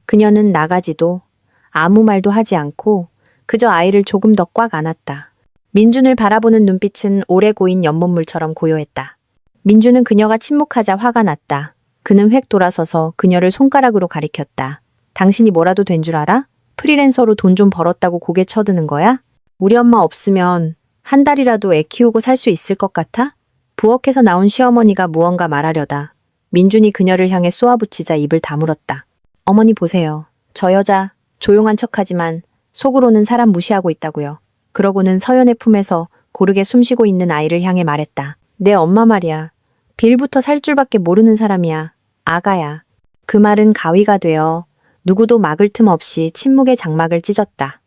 그녀는 나가지도 아무 말도 하지 않고 그저 아이를 조금 더 꽉 안았다. 민준을 바라보는 눈빛은 오래 고인 연못물처럼 고요했다. 민준은 그녀가 침묵하자 화가 났다. 그는 획 돌아서서 그녀를 손가락으로 가리켰다. 당신이 뭐라도 된 줄 알아? 프리랜서로 돈 좀 벌었다고 고개 쳐드는 거야? 우리 엄마 없으면 한 달이라도 애 키우고 살 수 있을 것 같아? 부엌에서 나온 시어머니가 무언가 말하려다 민준이 그녀를 향해 쏘아붙이자 입을 다물었다. 어머니 보세요. 저 여자 조용한 척하지만 속으로는 사람 무시하고 있다고요. 그러고는 서연의 품에서 고르게 숨쉬고 있는 아이를 향해 말했다. 내 엄마 말이야. 빌부터 살 줄밖에 모르는 사람이야. 아가야. 그 말은 가위가 되어 누구도 막을 틈 없이 침묵의 장막을 찢었다.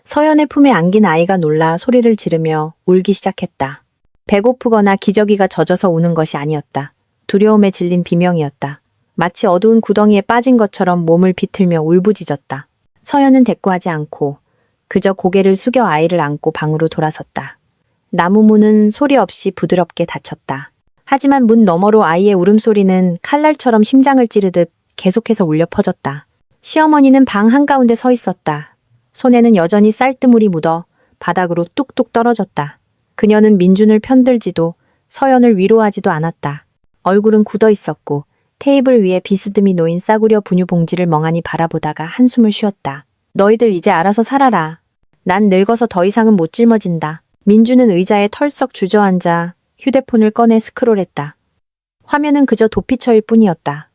서연의 품에 안긴 아이가 놀라 소리를 지르며 울기 시작했다. 배고프거나 기저귀가 젖어서 우는 것이 아니었다. 두려움에 질린 비명이었다. 마치 어두운 구덩이에 빠진 것처럼 몸을 비틀며 울부짖었다. 서연은 대꾸하지 않고 그저 고개를 숙여 아이를 안고 방으로 돌아섰다. 나무 문은 소리 없이 부드럽게 닫혔다. 하지만 문 너머로 아이의 울음소리는 칼날처럼 심장을 찌르듯 계속해서 울려 퍼졌다. 시어머니는 방 한가운데 서 있었다. 손에는 여전히 쌀뜨물이 묻어 바닥으로 뚝뚝 떨어졌다. 그녀는 민준을 편들지도 서연을 위로하지도 않았다. 얼굴은 굳어 있었고 테이블 위에 비스듬히 놓인 싸구려 분유 봉지를 멍하니 바라보다가 한숨을 쉬었다. 너희들 이제 알아서 살아라. 난 늙어서 더 이상은 못 짊어진다. 민준은 의자에 털썩 주저앉아 휴대폰을 꺼내 스크롤했다. 화면은 그저 도피처일 뿐이었다.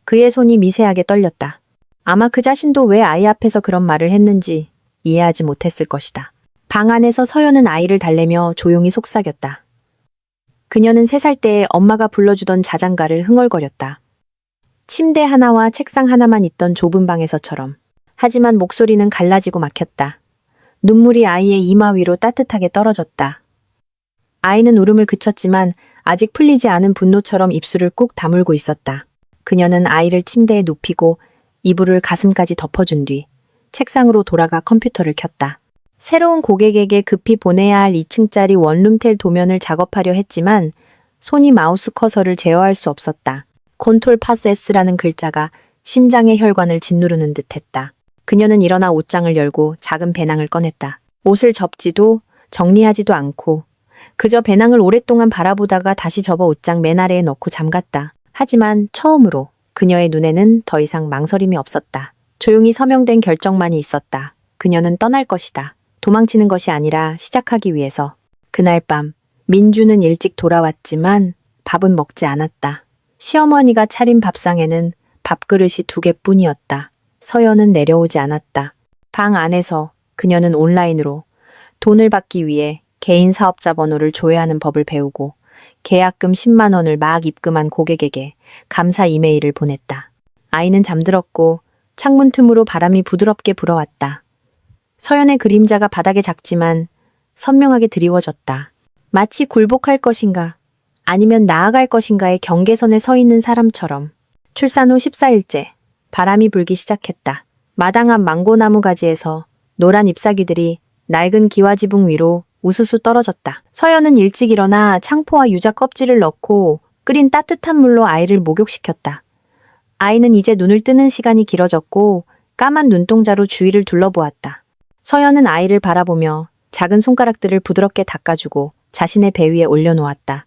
그의 손이 미세하게 떨렸다. 아마 그 자신도 왜 아이 앞에서 그런 말을 했는지 이해하지 못했을 것이다. 방 안에서 서연은 아이를 달래며 조용히 속삭였다. 그녀는 3살 때에 엄마가 불러주던 자장가를 흥얼거렸다. 침대 하나와 책상 하나만 있던 좁은 방에서처럼. 하지만 목소리는 갈라지고 막혔다. 눈물이 아이의 이마 위로 따뜻하게 떨어졌다. 아이는 울음을 그쳤지만 아직 풀리지 않은 분노처럼 입술을 꾹 다물고 있었다. 그녀는 아이를 침대에 눕히고 이불을 가슴까지 덮어준 뒤 책상으로 돌아가 컴퓨터를 켰다. 새로운 고객에게 급히 보내야 할 2층짜리 원룸텔 도면을 작업하려 했지만 손이 마우스 커서를 제어할 수 없었다. 컨트롤 파스 S라는 글자가 심장의 혈관을 짓누르는 듯했다. 그녀는 일어나 옷장을 열고 작은 배낭을 꺼냈다. 옷을 접지도 정리하지도 않고 그저 배낭을 오랫동안 바라보다가 다시 접어 옷장 맨 아래에 넣고 잠갔다. 하지만 처음으로 그녀의 눈에는 더 이상 망설임이 없었다. 조용히 서명된 결정만이 있었다. 그녀는 떠날 것이다. 도망치는 것이 아니라 시작하기 위해서. 그날 밤 민주는 일찍 돌아왔지만 밥은 먹지 않았다. 시어머니가 차린 밥상에는 밥그릇이 2개뿐이었다. 서연은 내려오지 않았다. 방 안에서 그녀는 온라인으로 돈을 받기 위해 개인 사업자 번호를 조회하는 법을 배우고 계약금 10만 원을 막 입금한 고객에게 감사 이메일을 보냈다. 아이는 잠들었고 창문 틈으로 바람이 부드럽게 불어왔다. 서연의 그림자가 바닥에 작지만 선명하게 드리워졌다. 마치 굴복할 것인가 아니면 나아갈 것인가의 경계선에 서 있는 사람처럼. 출산 후 14일째 바람이 불기 시작했다. 마당 앞 망고나무 가지에서 노란 잎사귀들이 낡은 기와지붕 위로 우수수 떨어졌다. 서연은 일찍 일어나 창포와 유자 껍질을 넣고 끓인 따뜻한 물로 아이를 목욕시켰다. 아이는 이제 눈을 뜨는 시간이 길어졌고 까만 눈동자로 주위를 둘러보았다. 서연은 아이를 바라보며 작은 손가락들을 부드럽게 닦아주고 자신의 배 위에 올려놓았다.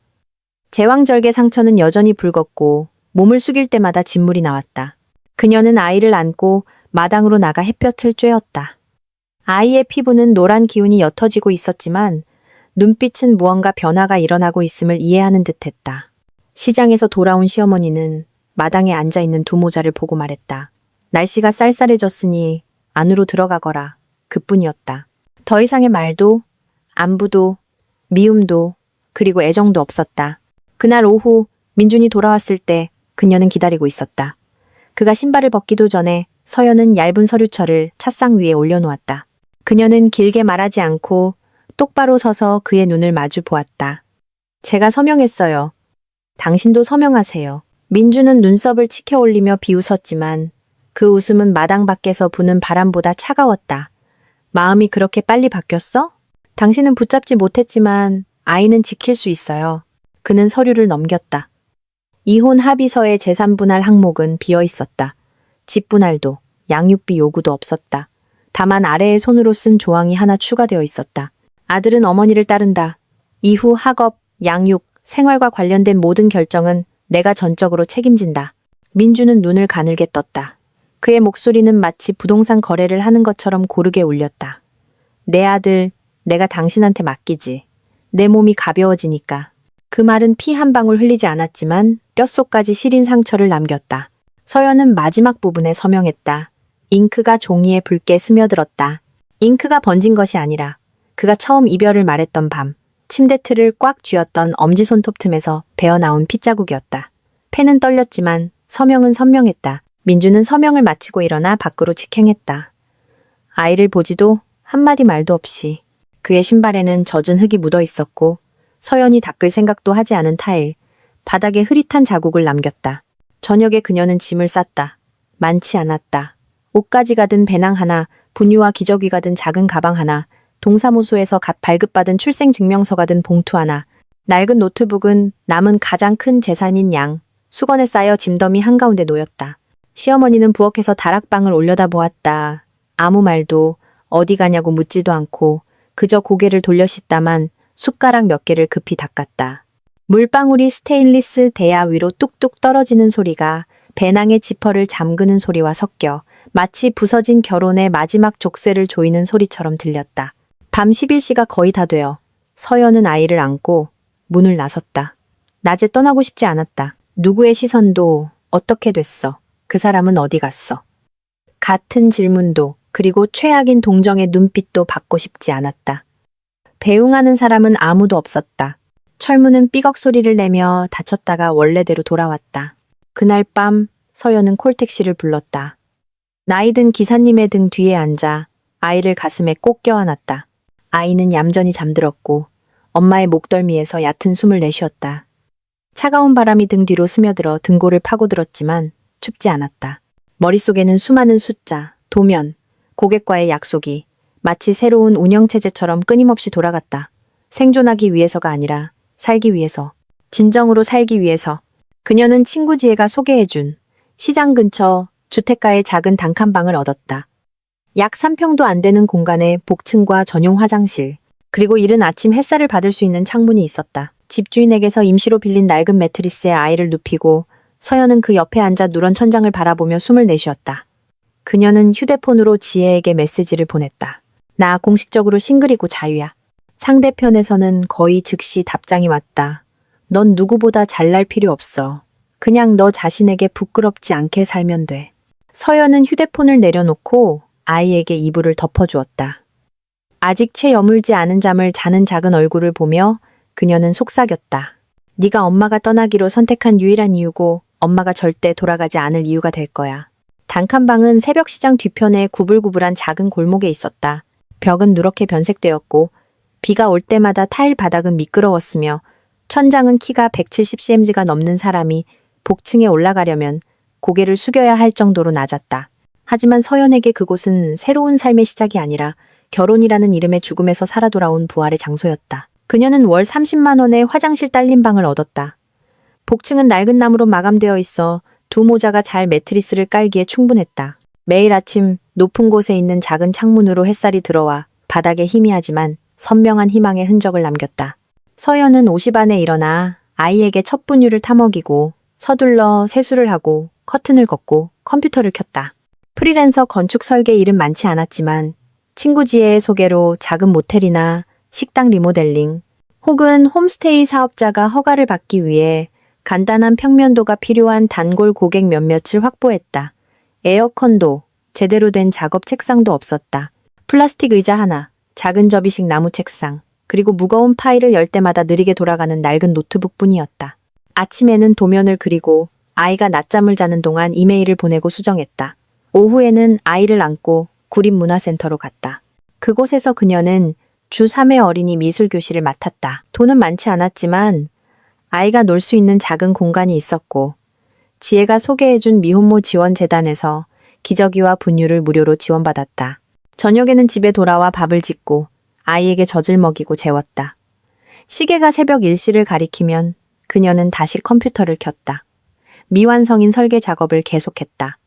제왕절개 상처는 여전히 붉었고 몸을 숙일 때마다 진물이 나왔다. 그녀는 아이를 안고 마당으로 나가 햇볕을 쬐었다. 아이의 피부는 노란 기운이 옅어지고 있었지만 눈빛은 무언가 변화가 일어나고 있음을 이해하는 듯했다. 시장에서 돌아온 시어머니는 마당에 앉아있는 두 모자를 보고 말했다. 날씨가 쌀쌀해졌으니 안으로 들어가거라. 그뿐이었다. 더 이상의 말도, 안부도, 미움도, 그리고 애정도 없었다. 그날 오후 민준이 돌아왔을 때 그녀는 기다리고 있었다. 그가 신발을 벗기도 전에 서연은 얇은 서류철을 찻상 위에 올려놓았다. 그녀는 길게 말하지 않고 똑바로 서서 그의 눈을 마주 보았다. 제가 서명했어요. 당신도 서명하세요. 민준은 눈썹을 치켜 올리며 비웃었지만 그 웃음은 마당 밖에서 부는 바람보다 차가웠다. 마음이 그렇게 빨리 바뀌었어? 당신은 붙잡지 못했지만 아이는 지킬 수 있어요. 그는 서류를 넘겼다. 이혼 합의서의 재산분할 항목은 비어 있었다. 집분할도 양육비 요구도 없었다. 다만 아래의 손으로 쓴 조항이 하나 추가되어 있었다. 아들은 어머니를 따른다. 이후 학업, 양육, 생활과 관련된 모든 결정은 내가 전적으로 책임진다. 민주는 눈을 가늘게 떴다. 그의 목소리는 마치 부동산 거래를 하는 것처럼 고르게 울렸다. 내 아들, 내가 당신한테 맡기지. 내 몸이 가벼워지니까. 그 말은 피 한 방울 흘리지 않았지만 뼛속까지 시린 상처를 남겼다. 서연은 마지막 부분에 서명했다. 잉크가 종이에 붉게 스며들었다. 잉크가 번진 것이 아니라 그가 처음 이별을 말했던 밤, 침대 틀을 꽉 쥐었던 엄지손톱 틈에서 배어나온 핏자국이었다. 펜은 떨렸지만 서명은 선명했다. 민주는 서명을 마치고 일어나 밖으로 직행했다. 아이를 보지도 한마디 말도 없이. 그의 신발에는 젖은 흙이 묻어 있었고 서연이 닦을 생각도 하지 않은 타일, 바닥에 흐릿한 자국을 남겼다. 저녁에 그녀는 짐을 쌌다. 많지 않았다. 옷가지가 든 배낭 하나, 분유와 기저귀가 든 작은 가방 하나, 동사무소에서 갓 발급받은 출생증명서가 든 봉투 하나, 낡은 노트북은 남은 가장 큰 재산인 양, 수건에 쌓여 짐더미 한가운데 놓였다. 시어머니는 부엌에서 다락방을 올려다보았다. 아무 말도 어디 가냐고 묻지도 않고 그저 고개를 돌려 씻다만 숟가락 몇 개를 급히 닦았다. 물방울이 스테인리스 대야 위로 뚝뚝 떨어지는 소리가 배낭의 지퍼를 잠그는 소리와 섞여 마치 부서진 결혼의 마지막 족쇄를 조이는 소리처럼 들렸다. 밤 11시가 거의 다 되어 서연은 아이를 안고 문을 나섰다. 낮에 떠나고 싶지 않았다. 누구의 시선도 어떻게 됐어? 그 사람은 어디 갔어? 같은 질문도 그리고 최악인 동정의 눈빛도 받고 싶지 않았다. 배웅하는 사람은 아무도 없었다. 철문은 삐걱 소리를 내며 닫혔다가 원래대로 돌아왔다. 그날 밤 서연은 콜택시를 불렀다. 나이든 기사님의 등 뒤에 앉아 아이를 가슴에 꼭 껴안았다. 아이는 얌전히 잠들었고 엄마의 목덜미에서 얕은 숨을 내쉬었다. 차가운 바람이 등 뒤로 스며들어 등골을 파고들었지만 춥지 않았다. 머릿속에는 수많은 숫자, 도면, 고객과의 약속이 마치 새로운 운영체제처럼 끊임없이 돌아갔다. 생존하기 위해서가 아니라 살기 위해서, 진정으로 살기 위해서. 그녀는 친구 지혜가 소개해준 시장 근처 주택가의 작은 단칸방을 얻었다. 약 3평도 안 되는 공간에 복층과 전용 화장실, 그리고 이른 아침 햇살을 받을 수 있는 창문이 있었다. 집주인에게서 임시로 빌린 낡은 매트리스에 아이를 눕히고 서연은 그 옆에 앉아 누런 천장을 바라보며 숨을 내쉬었다. 그녀는 휴대폰으로 지혜에게 메시지를 보냈다. 나 공식적으로 싱글이고 자유야. 상대편에서는 거의 즉시 답장이 왔다. 넌 누구보다 잘날 필요 없어. 그냥 너 자신에게 부끄럽지 않게 살면 돼. 서연은 휴대폰을 내려놓고 아이에게 이불을 덮어주었다. 아직 채 여물지 않은 잠을 자는 작은 얼굴을 보며 그녀는 속삭였다. 네가 엄마가 떠나기로 선택한 유일한 이유고 엄마가 절대 돌아가지 않을 이유가 될 거야. 단칸방은 새벽시장 뒤편에 구불구불한 작은 골목에 있었다. 벽은 누렇게 변색되었고 비가 올 때마다 타일 바닥은 미끄러웠으며 천장은 키가 170cm가 넘는 사람이 복층에 올라가려면 고개를 숙여야 할 정도로 낮았다. 하지만 서연에게 그곳은 새로운 삶의 시작이 아니라 결혼이라는 이름의 죽음에서 살아 돌아온 부활의 장소였다. 그녀는 월 30만 원에 화장실 딸린 방을 얻었다. 복층은 낡은 나무로 마감되어 있어 두 모자가 잘 매트리스를 깔기에 충분했다. 매일 아침 높은 곳에 있는 작은 창문으로 햇살이 들어와 바닥에 희미하지만 선명한 희망의 흔적을 남겼다. 서연은 50 안에 일어나 아이에게 첫 분유를 타먹이고 서둘러 세수를 하고 커튼을 걷고 컴퓨터를 켰다. 프리랜서 건축 설계 일은 많지 않았지만 친구 지혜의 소개로 작은 모텔이나 식당 리모델링 혹은 홈스테이 사업자가 허가를 받기 위해 간단한 평면도가 필요한 단골 고객 몇몇을 확보했다. 에어컨도 제대로 된 작업 책상도 없었다. 플라스틱 의자 하나, 작은 접이식 나무 책상, 그리고 무거운 파일을 열 때마다 느리게 돌아가는 낡은 노트북뿐이었다. 아침에는 도면을 그리고 아이가 낮잠을 자는 동안 이메일을 보내고 수정했다. 오후에는 아이를 안고 구립문화센터로 갔다. 그곳에서 그녀는 주 3회 어린이 미술교실을 맡았다. 돈은 많지 않았지만 아이가 놀 수 있는 작은 공간이 있었고 지혜가 소개해준 미혼모 지원재단에서 기저귀와 분유를 무료로 지원받았다. 저녁에는 집에 돌아와 밥을 짓고 아이에게 젖을 먹이고 재웠다. 시계가 새벽 1시를 가리키면 그녀는 다시 컴퓨터를 켰다. 미완성인 설계 작업을 계속했다.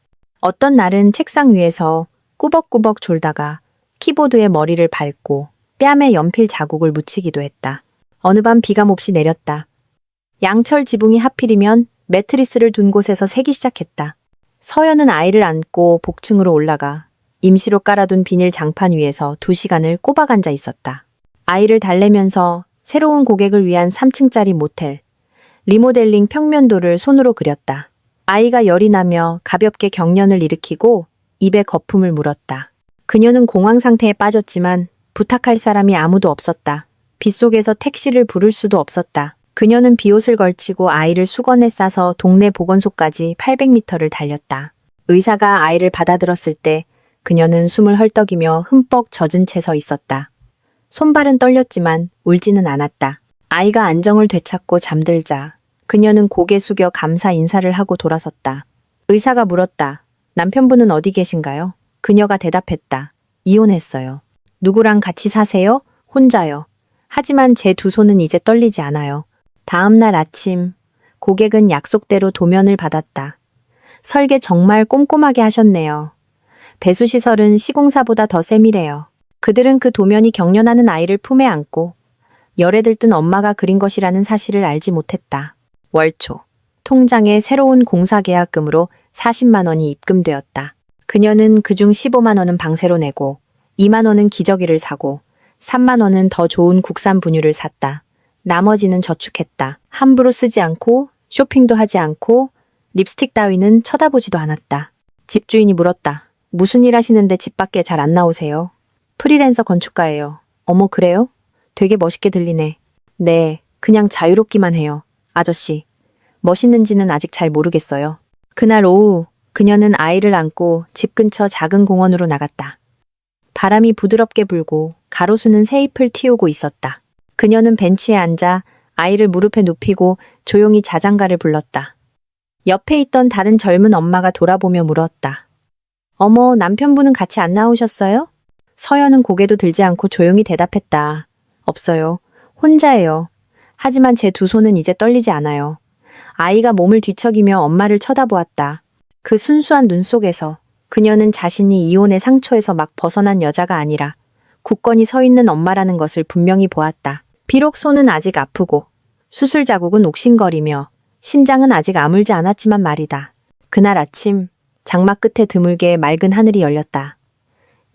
어떤 날은 책상 위에서 꾸벅꾸벅 졸다가 키보드에 머리를 밟고 뺨에 연필 자국을 묻히기도 했다. 어느 밤 비가 몹시 내렸다. 양철 지붕이 하필이면 매트리스를 둔 곳에서 새기 시작했다. 서연은 아이를 안고 복층으로 올라가 임시로 깔아둔 비닐 장판 위에서 2시간을 꼬박 앉아 있었다. 아이를 달래면서 새로운 고객을 위한 3층짜리 모텔, 리모델링 평면도를 손으로 그렸다. 아이가 열이 나며 가볍게 경련을 일으키고 입에 거품을 물었다. 그녀는 공황 상태에 빠졌지만 부탁할 사람이 아무도 없었다. 빗속에서 택시를 부를 수도 없었다. 그녀는 비옷을 걸치고 아이를 수건에 싸서 동네 보건소까지 800m를 달렸다. 의사가 아이를 받아들었을 때 그녀는 숨을 헐떡이며 흠뻑 젖은 채 서 있었다. 손발은 떨렸지만 울지는 않았다. 아이가 안정을 되찾고 잠들자 그녀는 고개 숙여 감사 인사를 하고 돌아섰다. 의사가 물었다. 남편분은 어디 계신가요? 그녀가 대답했다. 이혼했어요. 누구랑 같이 사세요? 혼자요. 하지만 제 두 손은 이제 떨리지 않아요. 다음 날 아침, 고객은 약속대로 도면을 받았다. 설계 정말 꼼꼼하게 하셨네요. 배수시설은 시공사보다 더 세밀해요. 그들은 그 도면이 경련하는 아이를 품에 안고 열에 들뜬 엄마가 그린 것이라는 사실을 알지 못했다. 월초, 통장에 새로운 공사계약금으로 40만 원이 입금되었다. 그녀는 그중 15만 원은 방세로 내고 2만 원은 기저귀를 사고 3만 원은 더 좋은 국산 분유를 샀다. 나머지는 저축했다. 함부로 쓰지 않고 쇼핑도 하지 않고 립스틱 따위는 쳐다보지도 않았다. 집주인이 물었다. 무슨 일 하시는데 집 밖에 잘 안 나오세요? 프리랜서 건축가예요. 어머 그래요? 되게 멋있게 들리네. 네, 그냥 자유롭기만 해요. 아저씨, 멋있는지는 아직 잘 모르겠어요. 그날 오후 그녀는 아이를 안고 집 근처 작은 공원으로 나갔다. 바람이 부드럽게 불고 가로수는 새잎을 틔우고 있었다. 그녀는 벤치에 앉아 아이를 무릎에 눕히고 조용히 자장가를 불렀다. 옆에 있던 다른 젊은 엄마가 돌아보며 물었다. 어머, 남편분은 같이 안 나오셨어요? 서연은 고개도 들지 않고 조용히 대답했다. 없어요. 혼자예요. 하지만 제 두 손은 이제 떨리지 않아요. 아이가 몸을 뒤척이며 엄마를 쳐다보았다. 그 순수한 눈 속에서 그녀는 자신이 이혼의 상처에서 막 벗어난 여자가 아니라 굳건히 서 있는 엄마라는 것을 분명히 보았다. 비록 손은 아직 아프고 수술 자국은 옥신거리며 심장은 아직 아물지 않았지만 말이다. 그날 아침 장막 끝에 드물게 맑은 하늘이 열렸다.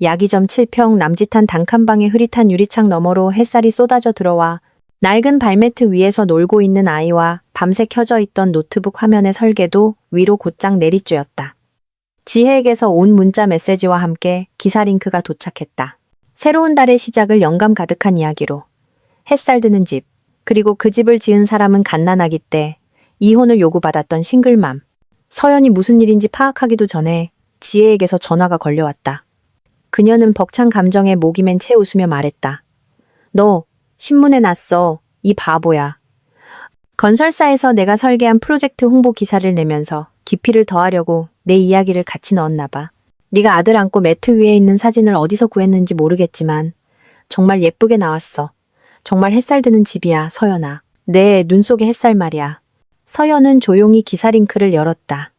야기점 7평 남짓한 단칸방의 흐릿한 유리창 너머로 햇살이 쏟아져 들어와 낡은 발매트 위에서 놀고 있는 아이와 밤새 켜져 있던 노트북 화면의 설계도 위로 곧장 내리쬐었다. 지혜에게서 온 문자 메시지와 함께 기사 링크가 도착했다. 새로운 달의 시작을 영감 가득한 이야기로 햇살 드는 집, 그리고 그 집을 지은 사람은 갓난아기 때 이혼을 요구받았던 싱글맘. 서연이 무슨 일인지 파악하기도 전에 지혜에게서 전화가 걸려왔다. 그녀는 벅찬 감정에 목이 맨 채 웃으며 말했다. 너 신문에 났어. 이 바보야. 건설사에서 내가 설계한 프로젝트 홍보 기사를 내면서 깊이를 더하려고 내 이야기를 같이 넣었나 봐. 네가 아들 안고 매트 위에 있는 사진을 어디서 구했는지 모르겠지만 정말 예쁘게 나왔어. 정말 햇살 드는 집이야, 서연아. 내 눈 속의 햇살 말이야. 서연은 조용히 기사 링크를 열었다.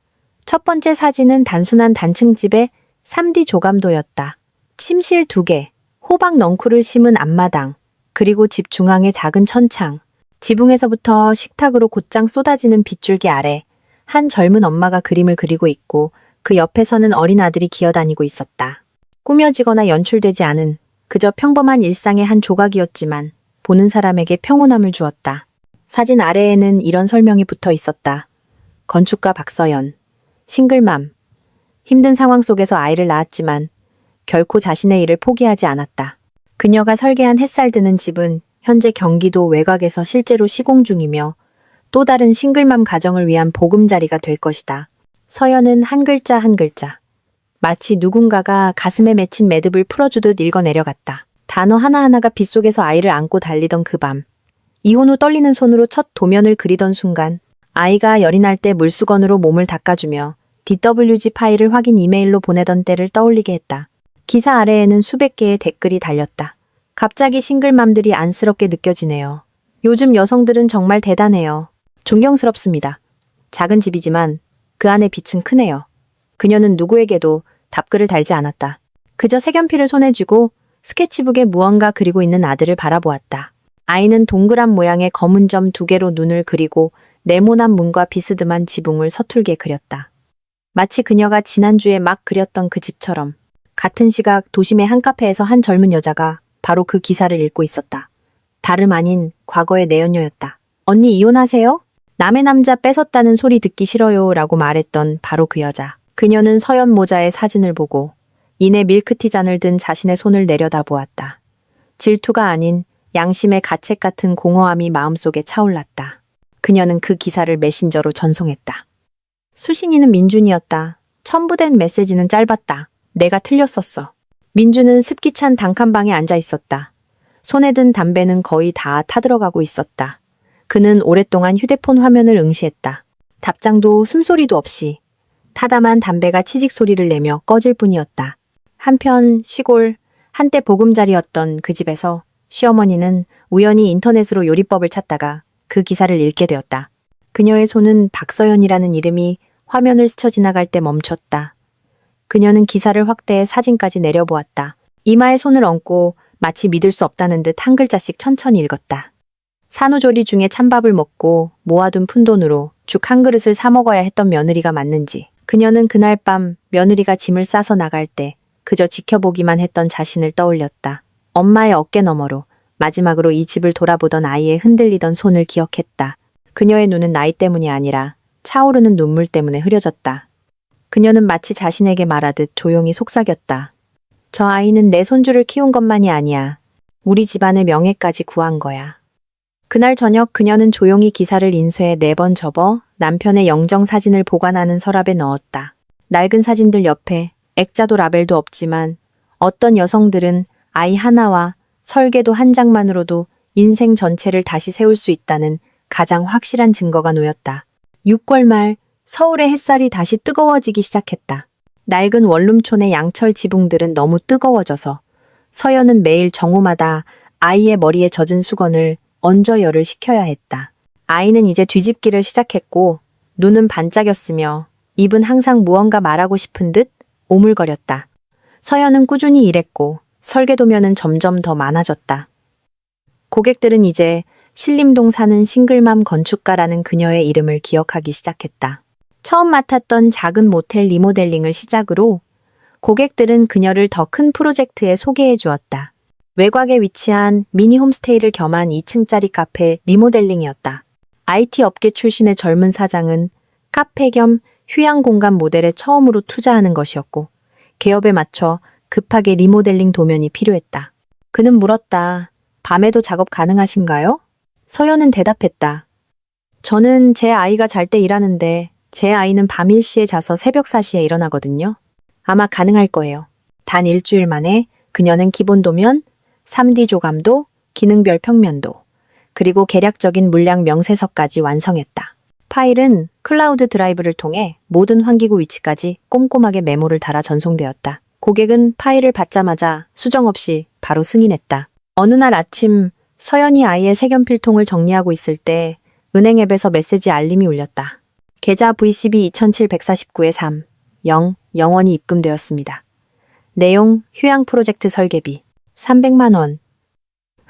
첫 번째 사진은 단순한 단층집의 3D 조감도였다. 침실 2개, 호박 넝쿨을 심은 앞마당, 그리고 집 중앙의 작은 천창. 지붕에서부터 식탁으로 곧장 쏟아지는 빗줄기 아래 한 젊은 엄마가 그림을 그리고 있고 그 옆에서는 어린 아들이 기어다니고 있었다. 꾸며지거나 연출되지 않은 그저 평범한 일상의 한 조각이었지만 보는 사람에게 평온함을 주었다. 사진 아래에는 이런 설명이 붙어 있었다. 건축가 박서연, 싱글맘, 힘든 상황 속에서 아이를 낳았지만 결코 자신의 일을 포기하지 않았다. 그녀가 설계한 햇살 드는 집은 현재 경기도 외곽에서 실제로 시공 중이며 또 다른 싱글맘 가정을 위한 보금자리가 될 것이다. 서연은 한 글자 한 글자, 마치 누군가가 가슴에 맺힌 매듭을 풀어주듯 읽어내려갔다. 단어 하나하나가 빗속에서 아이를 안고 달리던 그 밤. 이혼 후 떨리는 손으로 첫 도면을 그리던 순간 아이가 열이 날 때 물수건으로 몸을 닦아주며 DWG 파일을 확인 이메일로 보내던 때를 떠올리게 했다. 기사 아래에는 수백 개의 댓글이 달렸다. 갑자기 싱글맘들이 안쓰럽게 느껴지네요. 요즘 여성들은 정말 대단해요. 존경스럽습니다. 작은 집이지만 그 안의 빛은 크네요. 그녀는 누구에게도 답글을 달지 않았다. 그저 색연필을 손에 쥐고 스케치북에 무언가 그리고 있는 아들을 바라보았다. 아이는 동그란 모양의 검은 점 2개로 눈을 그리고 네모난 문과 비스듬한 지붕을 서툴게 그렸다. 마치 그녀가 지난주에 막 그렸던 그 집처럼. 같은 시각 도심의 한 카페에서 한 젊은 여자가 바로 그 기사를 읽고 있었다. 다름 아닌 과거의 내연녀였다. 언니 이혼하세요? 남의 남자 뺏었다는 소리 듣기 싫어요 라고 말했던 바로 그 여자. 그녀는 서연 모자의 사진을 보고 이내 밀크티 잔을 든 자신의 손을 내려다보았다. 질투가 아닌 양심의 가책 같은 공허함이 마음속에 차올랐다. 그녀는 그 기사를 메신저로 전송했다. 수신이는 민준이었다. 첨부된 메시지는 짧았다. 내가 틀렸었어. 민준은 습기 찬 단칸방에 앉아 있었다. 손에 든 담배는 거의 다 타들어가고 있었다. 그는 오랫동안 휴대폰 화면을 응시했다. 답장도 숨소리도 없이 타담한 담배가 치직 소리를 내며 꺼질 뿐이었다. 한편 시골, 한때 보금자리였던 그 집에서 시어머니는 우연히 인터넷으로 요리법을 찾다가 그 기사를 읽게 되었다. 그녀의 손은 박서연이라는 이름이 화면을 스쳐 지나갈 때 멈췄다. 그녀는 기사를 확대해 사진까지 내려보았다. 이마에 손을 얹고 마치 믿을 수 없다는 듯 한 글자씩 천천히 읽었다. 산후조리 중에 찬밥을 먹고 모아둔 푼돈으로 죽 한 그릇을 사 먹어야 했던 며느리가 맞는지, 그녀는 그날 밤 며느리가 짐을 싸서 나갈 때 그저 지켜보기만 했던 자신을 떠올렸다. 엄마의 어깨 너머로 마지막으로 이 집을 돌아보던 아이의 흔들리던 손을 기억했다. 그녀의 눈은 나이 때문이 아니라 차오르는 눈물 때문에 흐려졌다. 그녀는 마치 자신에게 말하듯 조용히 속삭였다. 저 아이는 내 손주를 키운 것만이 아니야. 우리 집안의 명예까지 구한 거야. 그날 저녁 그녀는 조용히 기사를 인쇄해 4번 접어 남편의 영정 사진을 보관하는 서랍에 넣었다. 낡은 사진들 옆에 액자도 라벨도 없지만 어떤 여성들은 아이 하나와 설계도 한 장만으로도 인생 전체를 다시 세울 수 있다는 가장 확실한 증거가 놓였다. 6월 말 서울의 햇살이 다시 뜨거워지기 시작했다. 낡은 원룸촌의 양철 지붕들은 너무 뜨거워져서 서연은 매일 정오마다 아이의 머리에 젖은 수건을 얹어 열을 식혀야 했다. 아이는 이제 뒤집기를 시작했고 눈은 반짝였으며 입은 항상 무언가 말하고 싶은 듯 오물거렸다. 서연은 꾸준히 일했고 설계도면은 점점 더 많아졌다. 고객들은 이제 신림동 사는 싱글맘 건축가라는 그녀의 이름을 기억하기 시작했다. 처음 맡았던 작은 모텔 리모델링을 시작으로 고객들은 그녀를 더 큰 프로젝트에 소개해 주었다. 외곽에 위치한 미니 홈스테이를 겸한 2층짜리 카페 리모델링이었다. IT 업계 출신의 젊은 사장은 카페 겸 휴양 공간 모델에 처음으로 투자하는 것이었고 개업에 맞춰 급하게 리모델링 도면이 필요했다. 그는 물었다. 밤에도 작업 가능하신가요? 서연은 대답했다. 저는 제 아이가 잘 때 일하는데 제 아이는 밤 1시에 자서 새벽 4시에 일어나거든요. 아마 가능할 거예요. 단 일주일 만에 그녀는 기본 도면, 3D 조감도, 기능별 평면도, 그리고 계략적인 물량 명세서까지 완성했다. 파일은 클라우드 드라이브를 통해 모든 환기구 위치까지 꼼꼼하게 메모를 달아 전송되었다. 고객은 파일을 받자마자 수정 없이 바로 승인했다. 어느 날 아침 서연이 아이의 색연 필통을 정리하고 있을 때 은행 앱에서 메시지 알림이 울렸다. 계좌 VCB 2749에 3, 0, 0원이 입금되었습니다. 내용 휴양 프로젝트 설계비 300만 원.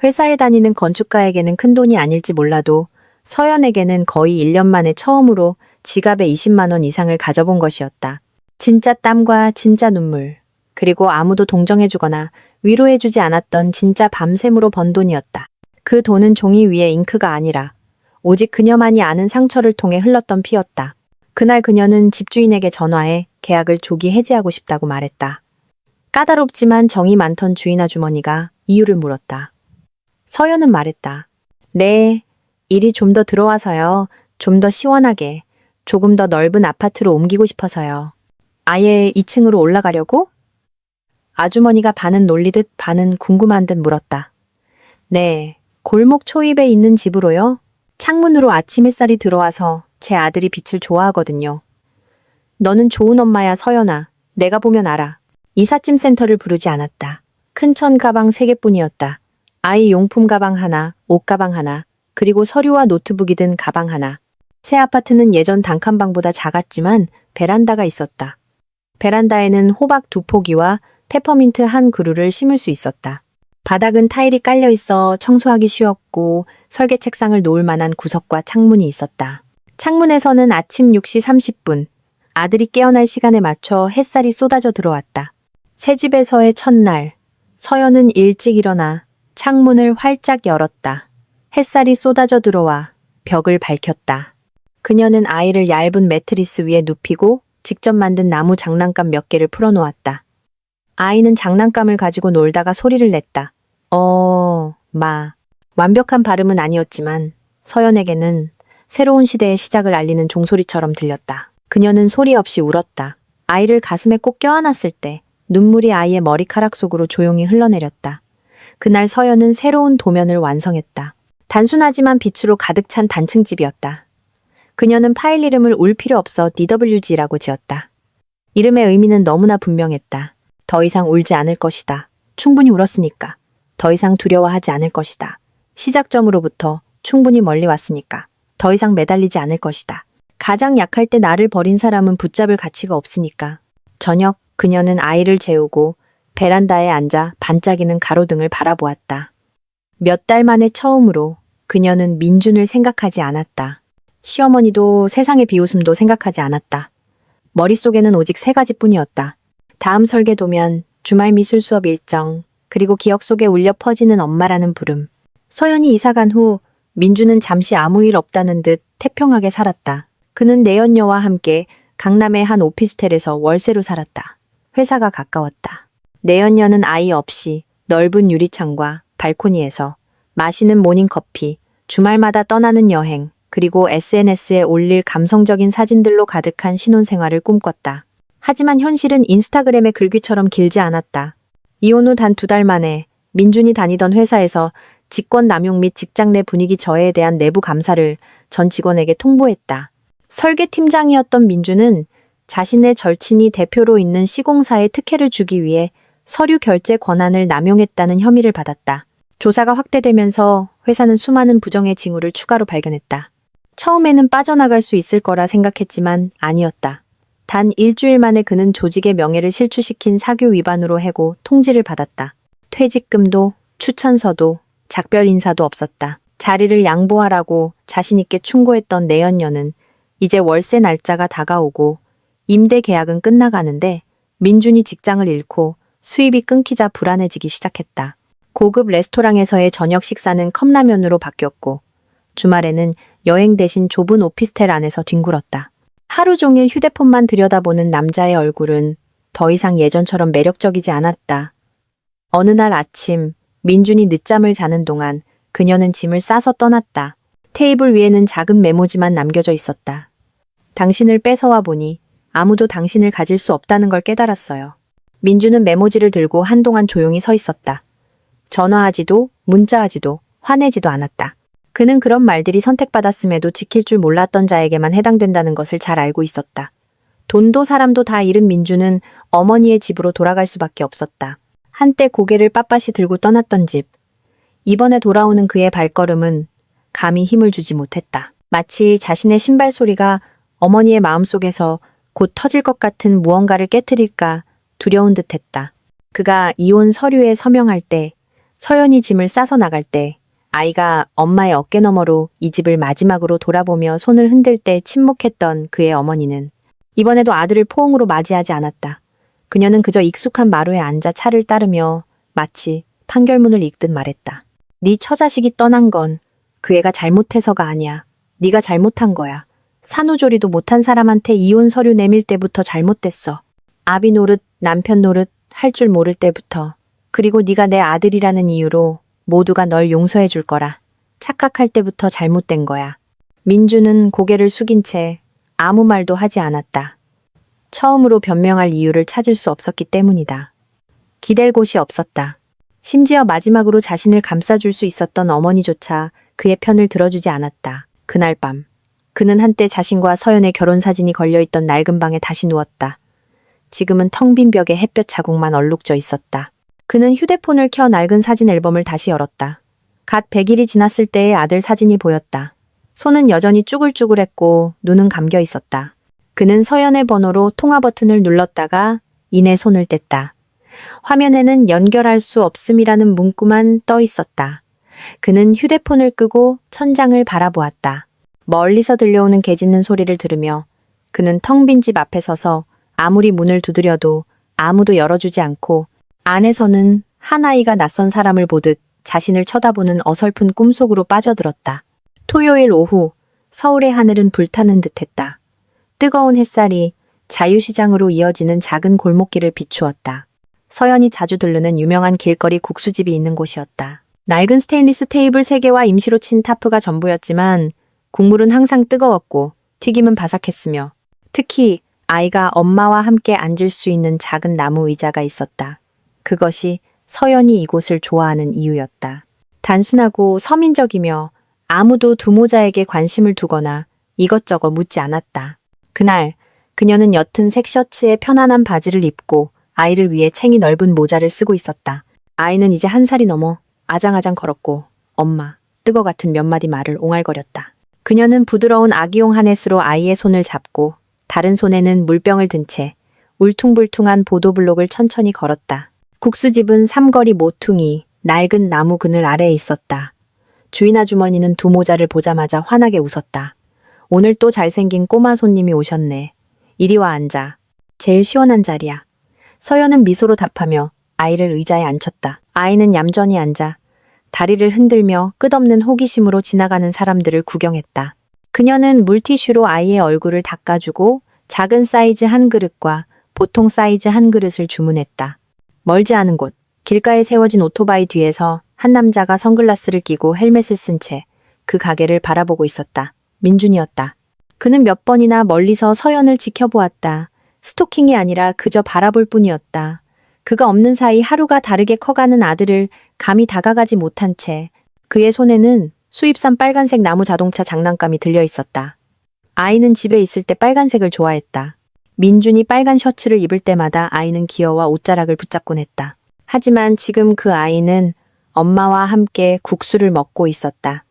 회사에 다니는 건축가에게는 큰돈이 아닐지 몰라도 서연에게는 거의 1년 만에 처음으로 지갑에 20만 원 이상을 가져본 것이었다. 진짜 땀과 진짜 눈물, 그리고 아무도 동정해주거나 위로해주지 않았던 진짜 밤샘으로 번 돈이었다. 그 돈은 종이 위에 잉크가 아니라 오직 그녀만이 아는 상처를 통해 흘렀던 피였다. 그날 그녀는 집주인에게 전화해 계약을 조기 해지하고 싶다고 말했다. 까다롭지만 정이 많던 주인 아주머니가 이유를 물었다. 서연은 말했다. 네, 일이 좀 더 들어와서요. 좀 더 시원하게, 조금 더 넓은 아파트로 옮기고 싶어서요. 아예 2층으로 올라가려고? 아주머니가 반은 놀리듯 반은 궁금한 듯 물었다. 네, 골목 초입에 있는 집으로요. 창문으로 아침 햇살이 들어와서 제 아들이 빛을 좋아하거든요. 너는 좋은 엄마야, 서연아. 내가 보면 알아. 이삿짐 센터를 부르지 않았다. 큰 천 가방 3개뿐이었다. 아이 용품 가방 하나, 옷 가방 하나, 그리고 서류와 노트북이 든 가방 하나. 새 아파트는 예전 단칸방보다 작았지만 베란다가 있었다. 베란다에는 호박 2포기와 페퍼민트 1그루를 심을 수 있었다. 바닥은 타일이 깔려 있어 청소하기 쉬웠고 설계 책상을 놓을 만한 구석과 창문이 있었다. 창문에서는 아침 6시 30분, 아들이 깨어날 시간에 맞춰 햇살이 쏟아져 들어왔다. 새 집에서의 첫날, 서연은 일찍 일어나 창문을 활짝 열었다. 햇살이 쏟아져 들어와 벽을 밝혔다. 그녀는 아이를 얇은 매트리스 위에 눕히고 직접 만든 나무 장난감 몇 개를 풀어놓았다. 아이는 장난감을 가지고 놀다가 소리를 냈다. 마. 완벽한 발음은 아니었지만 서연에게는 새로운 시대의 시작을 알리는 종소리처럼 들렸다. 그녀는 소리 없이 울었다. 아이를 가슴에 꼭 껴안았을 때 눈물이 아이의 머리카락 속으로 조용히 흘러내렸다. 그날 서연은 새로운 도면을 완성했다. 단순하지만 빛으로 가득 찬 단층집이었다. 그녀는 파일 이름을 울 필요 없어 DWG라고 지었다. 이름의 의미는 너무나 분명했다. 더 이상 울지 않을 것이다. 충분히 울었으니까. 더 이상 두려워하지 않을 것이다. 시작점으로부터 충분히 멀리 왔으니까. 더 이상 매달리지 않을 것이다. 가장 약할 때 나를 버린 사람은 붙잡을 가치가 없으니까. 저녁, 그녀는 아이를 재우고 베란다에 앉아 반짝이는 가로등을 바라보았다. 몇 달 만에 처음으로 그녀는 민준을 생각하지 않았다. 시어머니도 세상의 비웃음도 생각하지 않았다. 머릿속에는 오직 세 가지뿐이었다. 다음 설계도면, 주말 미술 수업 일정, 그리고 기억 속에 울려 퍼지는 엄마라는 부름. 서연이 이사간 후 민주는 잠시 아무 일 없다는 듯 태평하게 살았다. 그는 내연녀와 함께 강남의 한 오피스텔에서 월세로 살았다. 회사가 가까웠다. 내연녀는 아이 없이 넓은 유리창과 발코니에서 마시는 모닝커피, 주말마다 떠나는 여행, 그리고 SNS에 올릴 감성적인 사진들로 가득한 신혼생활을 꿈꿨다. 하지만 현실은 인스타그램의 글귀처럼 길지 않았다. 이혼 후 단 2달 만에 민준이 다니던 회사에서 직권 남용 및 직장 내 분위기 저해에 대한 내부 감사를 전 직원에게 통보했다. 설계팀장이었던 민준은 자신의 절친이 대표로 있는 시공사에 특혜를 주기 위해 서류 결제 권한을 남용했다는 혐의를 받았다. 조사가 확대되면서 회사는 수많은 부정의 징후를 추가로 발견했다. 처음에는 빠져나갈 수 있을 거라 생각했지만 아니었다. 단 일주일 만에 그는 조직의 명예를 실추시킨 사규 위반으로 해고 통지를 받았다. 퇴직금도, 추천서도, 작별 인사도 없었다. 자리를 양보하라고 자신있게 충고했던 내연녀는 이제 월세 날짜가 다가오고 임대 계약은 끝나가는데 민준이 직장을 잃고 수입이 끊기자 불안해지기 시작했다. 고급 레스토랑에서의 저녁 식사는 컵라면으로 바뀌었고 주말에는 여행 대신 좁은 오피스텔 안에서 뒹굴었다. 하루 종일 휴대폰만 들여다보는 남자의 얼굴은 더 이상 예전처럼 매력적이지 않았다. 어느 날 아침 민준이 늦잠을 자는 동안 그녀는 짐을 싸서 떠났다. 테이블 위에는 작은 메모지만 남겨져 있었다. 당신을 뺏어와 보니 아무도 당신을 가질 수 없다는 걸 깨달았어요. 민준은 메모지를 들고 한동안 조용히 서 있었다. 전화하지도 문자하지도 화내지도 않았다. 그는 그런 말들이 선택받았음에도 지킬 줄 몰랐던 자에게만 해당된다는 것을 잘 알고 있었다. 돈도 사람도 다 잃은 민주는 어머니의 집으로 돌아갈 수밖에 없었다. 한때 고개를 빳빳이 들고 떠났던 집. 이번에 돌아오는 그의 발걸음은 감히 힘을 주지 못했다. 마치 자신의 신발 소리가 어머니의 마음속에서 곧 터질 것 같은 무언가를 깨트릴까 두려운 듯했다. 그가 이혼 서류에 서명할 때, 서연이 짐을 싸서 나갈 때, 아이가 엄마의 어깨너머로 이 집을 마지막으로 돌아보며 손을 흔들 때 침묵했던 그의 어머니는 이번에도 아들을 포옹으로 맞이하지 않았다. 그녀는 그저 익숙한 마루에 앉아 차를 따르며 마치 판결문을 읽듯 말했다. 네 처자식이 떠난 건 그 애가 잘못해서가 아니야. 네가 잘못한 거야. 산후조리도 못한 사람한테 이혼 서류 내밀 때부터 잘못됐어. 아비 노릇, 남편 노릇 할 줄 모를 때부터. 그리고 네가 내 아들이라는 이유로 모두가 널 용서해 줄 거라. 착각할 때부터 잘못된 거야. 민주는 고개를 숙인 채 아무 말도 하지 않았다. 처음으로 변명할 이유를 찾을 수 없었기 때문이다. 기댈 곳이 없었다. 심지어 마지막으로 자신을 감싸줄 수 있었던 어머니조차 그의 편을 들어주지 않았다. 그날 밤, 그는 한때 자신과 서연의 결혼 사진이 걸려있던 낡은 방에 다시 누웠다. 지금은 텅 빈 벽에 햇볕 자국만 얼룩져 있었다. 그는 휴대폰을 켜 낡은 사진 앨범을 다시 열었다. 갓 100일이 지났을 때의 아들 사진이 보였다. 손은 여전히 쭈글쭈글했고 눈은 감겨 있었다. 그는 서연의 번호로 통화 버튼을 눌렀다가 이내 손을 뗐다. 화면에는 연결할 수 없음이라는 문구만 떠 있었다. 그는 휴대폰을 끄고 천장을 바라보았다. 멀리서 들려오는 개 짖는 소리를 들으며 그는 텅 빈 집 앞에 서서 아무리 문을 두드려도 아무도 열어주지 않고 안에서는 한 아이가 낯선 사람을 보듯 자신을 쳐다보는 어설픈 꿈속으로 빠져들었다. 토요일 오후 서울의 하늘은 불타는 듯했다. 뜨거운 햇살이 자유시장으로 이어지는 작은 골목길을 비추었다. 서연이 자주 들르는 유명한 길거리 국수집이 있는 곳이었다. 낡은 스테인리스 테이블 3개와 임시로 친 타프가 전부였지만 국물은 항상 뜨거웠고 튀김은 바삭했으며 특히 아이가 엄마와 함께 앉을 수 있는 작은 나무 의자가 있었다. 그것이 서연이 이곳을 좋아하는 이유였다. 단순하고 서민적이며 아무도 두모자에게 관심을 두거나 이것저것 묻지 않았다. 그날 그녀는 옅은 색 셔츠에 편안한 바지를 입고 아이를 위해 챙이 넓은 모자를 쓰고 있었다. 아이는 이제 1살이 넘어 아장아장 걸었고 엄마, 뜨거 같은 몇 마디 말을 옹알거렸다. 그녀는 부드러운 아기용 하넷으로 아이의 손을 잡고 다른 손에는 물병을 든 채 울퉁불퉁한 보도블록을 천천히 걸었다. 국수집은 삼거리 모퉁이, 낡은 나무 그늘 아래에 있었다. 주인 아주머니는 두 모자를 보자마자 환하게 웃었다. 오늘 또 잘생긴 꼬마 손님이 오셨네. 이리 와 앉아. 제일 시원한 자리야. 서연은 미소로 답하며 아이를 의자에 앉혔다. 아이는 얌전히 앉아 다리를 흔들며 끝없는 호기심으로 지나가는 사람들을 구경했다. 그녀는 물티슈로 아이의 얼굴을 닦아주고 작은 사이즈 한 그릇과 보통 사이즈 한 그릇을 주문했다. 멀지 않은 곳, 길가에 세워진 오토바이 뒤에서 한 남자가 선글라스를 끼고 헬멧을 쓴 채 그 가게를 바라보고 있었다. 민준이었다. 그는 몇 번이나 멀리서 서연을 지켜보았다. 스토킹이 아니라 그저 바라볼 뿐이었다. 그가 없는 사이 하루가 다르게 커가는 아들을 감히 다가가지 못한 채 그의 손에는 수입산 빨간색 나무 자동차 장난감이 들려 있었다. 아이는 집에 있을 때 빨간색을 좋아했다. 민준이 빨간 셔츠를 입을 때마다 아이는 귀여워 옷자락을 붙잡곤 했다. 하지만 지금 그 아이는 엄마와 함께 국수를 먹고 있었다.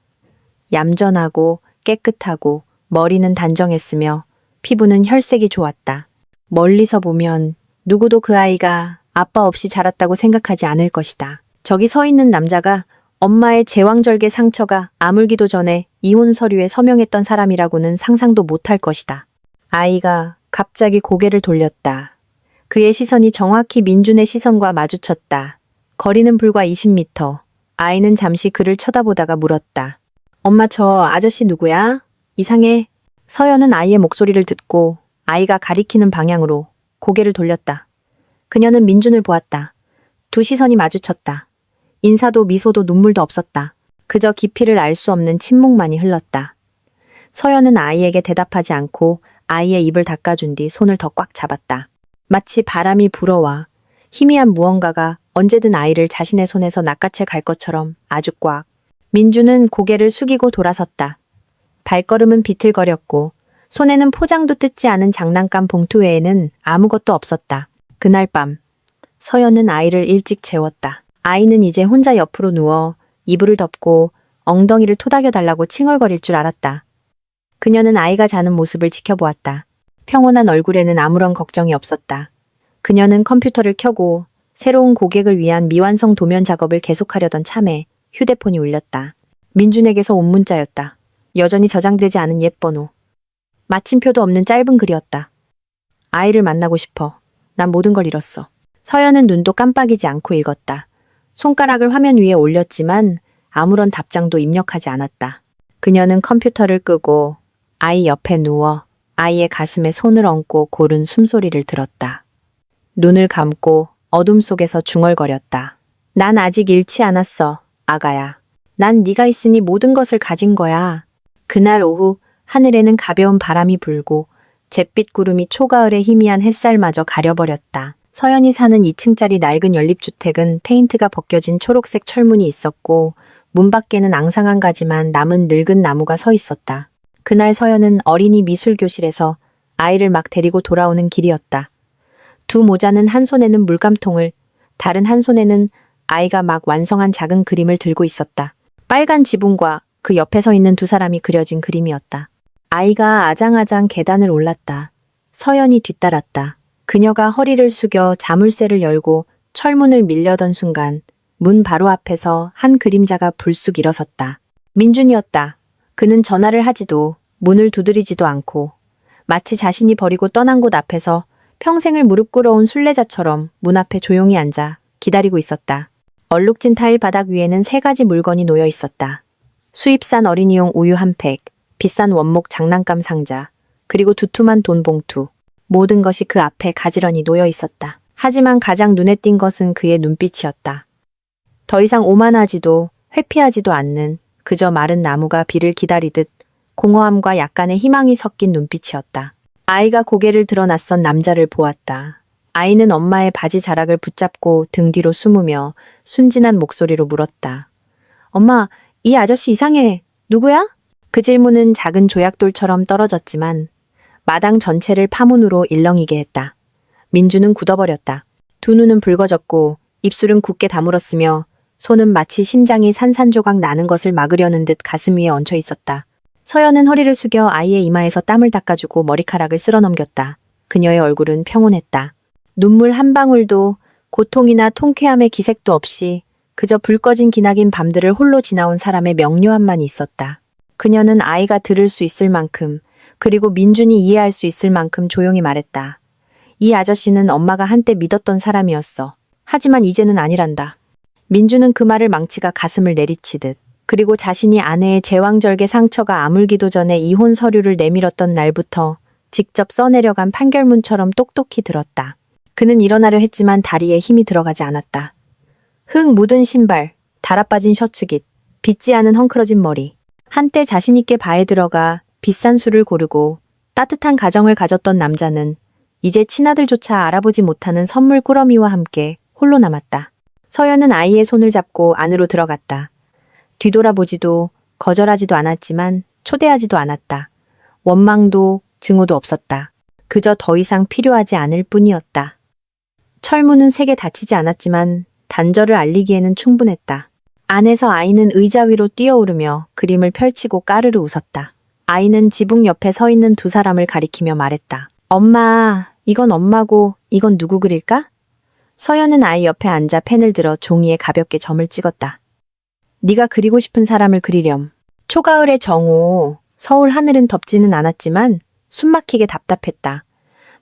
얌전하고 깨끗하고 머리는 단정했으며 피부는 혈색이 좋았다. 멀리서 보면 누구도 그 아이가 아빠 없이 자랐다고 생각하지 않을 것이다. 저기 서 있는 남자가 엄마의 제왕절개 상처가 아물기도 전에 이혼 서류에 서명했던 사람이라고는 상상도 못할 것이다. 아이가 갑자기 고개를 돌렸다. 그의 시선이 정확히 민준의 시선과 마주쳤다. 거리는 불과 20m. 아이는 잠시 그를 쳐다보다가 물었다. 엄마, 저 아저씨 누구야? 이상해. 서연은 아이의 목소리를 듣고 아이가 가리키는 방향으로 고개를 돌렸다. 그녀는 민준을 보았다. 두 시선이 마주쳤다. 인사도 미소도 눈물도 없었다. 그저 깊이를 알 수 없는 침묵만이 흘렀다. 서연은 아이에게 대답하지 않고 아이의 입을 닦아준 뒤 손을 더 꽉 잡았다. 마치 바람이 불어와 희미한 무언가가 언제든 아이를 자신의 손에서 낚아채 갈 것처럼 아주 꽉. 민준은 고개를 숙이고 돌아섰다. 발걸음은 비틀거렸고 손에는 포장도 뜯지 않은 장난감 봉투 외에는 아무것도 없었다. 그날 밤 서연은 아이를 일찍 재웠다. 아이는 이제 혼자 옆으로 누워 이불을 덮고 엉덩이를 토닥여달라고 칭얼거릴 줄 알았다. 그녀는 아이가 자는 모습을 지켜보았다. 평온한 얼굴에는 아무런 걱정이 없었다. 그녀는 컴퓨터를 켜고 새로운 고객을 위한 미완성 도면 작업을 계속하려던 참에 휴대폰이 울렸다. 민준에게서 온 문자였다. 여전히 저장되지 않은 옛 번호. 마침표도 없는 짧은 글이었다. 아이를 만나고 싶어. 난 모든 걸 잃었어. 서연은 눈도 깜빡이지 않고 읽었다. 손가락을 화면 위에 올렸지만 아무런 답장도 입력하지 않았다. 그녀는 컴퓨터를 끄고 아이 옆에 누워 아이의 가슴에 손을 얹고 고른 숨소리를 들었다. 눈을 감고 어둠 속에서 중얼거렸다. 난 아직 잃지 않았어, 아가야. 난 네가 있으니 모든 것을 가진 거야. 그날 오후 하늘에는 가벼운 바람이 불고 잿빛 구름이 초가을의 희미한 햇살마저 가려버렸다. 서연이 사는 2층짜리 낡은 연립주택은 페인트가 벗겨진 초록색 철문이 있었고 문 밖에는 앙상한 가지만 남은 늙은 나무가 서 있었다. 그날 서연은 어린이 미술교실에서 아이를 막 데리고 돌아오는 길이었다. 두 모자는 한 손에는 물감통을, 다른 한 손에는 아이가 막 완성한 작은 그림을 들고 있었다. 빨간 지붕과 그 옆에 서 있는 두 사람이 그려진 그림이었다. 아이가 아장아장 계단을 올랐다. 서연이 뒤따랐다. 그녀가 허리를 숙여 자물쇠를 열고 철문을 밀려던 순간 문 바로 앞에서 한 그림자가 불쑥 일어섰다. 민준이었다. 그는 전화를 하지도 문을 두드리지도 않고 마치 자신이 버리고 떠난 곳 앞에서 평생을 무릎 꿇어온 순례자처럼 문 앞에 조용히 앉아 기다리고 있었다. 얼룩진 타일 바닥 위에는 3가지 물건이 놓여 있었다. 수입산 어린이용 우유 한 팩, 비싼 원목 장난감 상자, 그리고 두툼한 돈 봉투. 모든 것이 그 앞에 가지런히 놓여 있었다. 하지만 가장 눈에 띈 것은 그의 눈빛이었다. 더 이상 오만하지도 회피하지도 않는 그저 마른 나무가 비를 기다리듯 공허함과 약간의 희망이 섞인 눈빛이었다. 아이가 고개를 들어 낯선 남자를 보았다. 아이는 엄마의 바지 자락을 붙잡고 등 뒤로 숨으며 순진한 목소리로 물었다. 엄마, 이 아저씨 이상해. 누구야? 그 질문은 작은 조약돌처럼 떨어졌지만 마당 전체를 파문으로 일렁이게 했다. 민주는 굳어버렸다. 두 눈은 붉어졌고 입술은 굳게 다물었으며 손은 마치 심장이 산산조각 나는 것을 막으려는 듯 가슴 위에 얹혀 있었다. 서연은 허리를 숙여 아이의 이마에서 땀을 닦아주고 머리카락을 쓸어넘겼다. 그녀의 얼굴은 평온했다. 눈물 한 방울도 고통이나 통쾌함의 기색도 없이 그저 불 꺼진 기나긴 밤들을 홀로 지나온 사람의 명료함만 있었다. 그녀는 아이가 들을 수 있을 만큼 그리고 민준이 이해할 수 있을 만큼 조용히 말했다. 이 아저씨는 엄마가 한때 믿었던 사람이었어. 하지만 이제는 아니란다. 민주는 그 말을 망치가 가슴을 내리치듯 그리고 자신이 아내의 제왕절개 상처가 아물기도 전에 이혼 서류를 내밀었던 날부터 직접 써내려간 판결문처럼 똑똑히 들었다. 그는 일어나려 했지만 다리에 힘이 들어가지 않았다. 흙 묻은 신발, 달아빠진 셔츠깃, 빗지 않은 헝클어진 머리. 한때 자신있게 바에 들어가 비싼 술을 고르고 따뜻한 가정을 가졌던 남자는 이제 친아들조차 알아보지 못하는 선물 꾸러미와 함께 홀로 남았다. 서연은 아이의 손을 잡고 안으로 들어갔다. 뒤돌아보지도 거절하지도 않았지만 초대하지도 않았다. 원망도 증오도 없었다. 그저 더 이상 필요하지 않을 뿐이었다. 철문은 세게 닫히지 않았지만 단절을 알리기에는 충분했다. 안에서 아이는 의자 위로 뛰어오르며 그림을 펼치고 까르르 웃었다. 아이는 지붕 옆에 서 있는 두 사람을 가리키며 말했다. 엄마, 이건 엄마고 이건 누구 그릴까? 서연은 아이 옆에 앉아 펜을 들어 종이에 가볍게 점을 찍었다. 네가 그리고 싶은 사람을 그리렴. 초가을의 정오, 서울 하늘은 덥지는 않았지만 숨막히게 답답했다.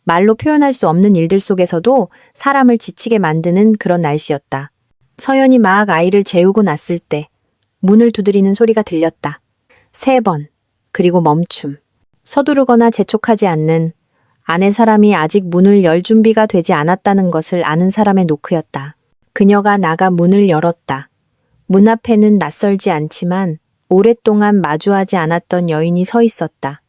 말로 표현할 수 없는 일들 속에서도 사람을 지치게 만드는 그런 날씨였다. 서연이 막 아이를 재우고 났을 때 문을 두드리는 소리가 들렸다. 3번, 그리고 멈춤. 서두르거나 재촉하지 않는 아내 사람이 아직 문을 열 준비가 되지 않았다는 것을 아는 사람의 노크였다. 그녀가 나가 문을 열었다. 문 앞에는 낯설지 않지만 오랫동안 마주하지 않았던 여인이 서 있었다.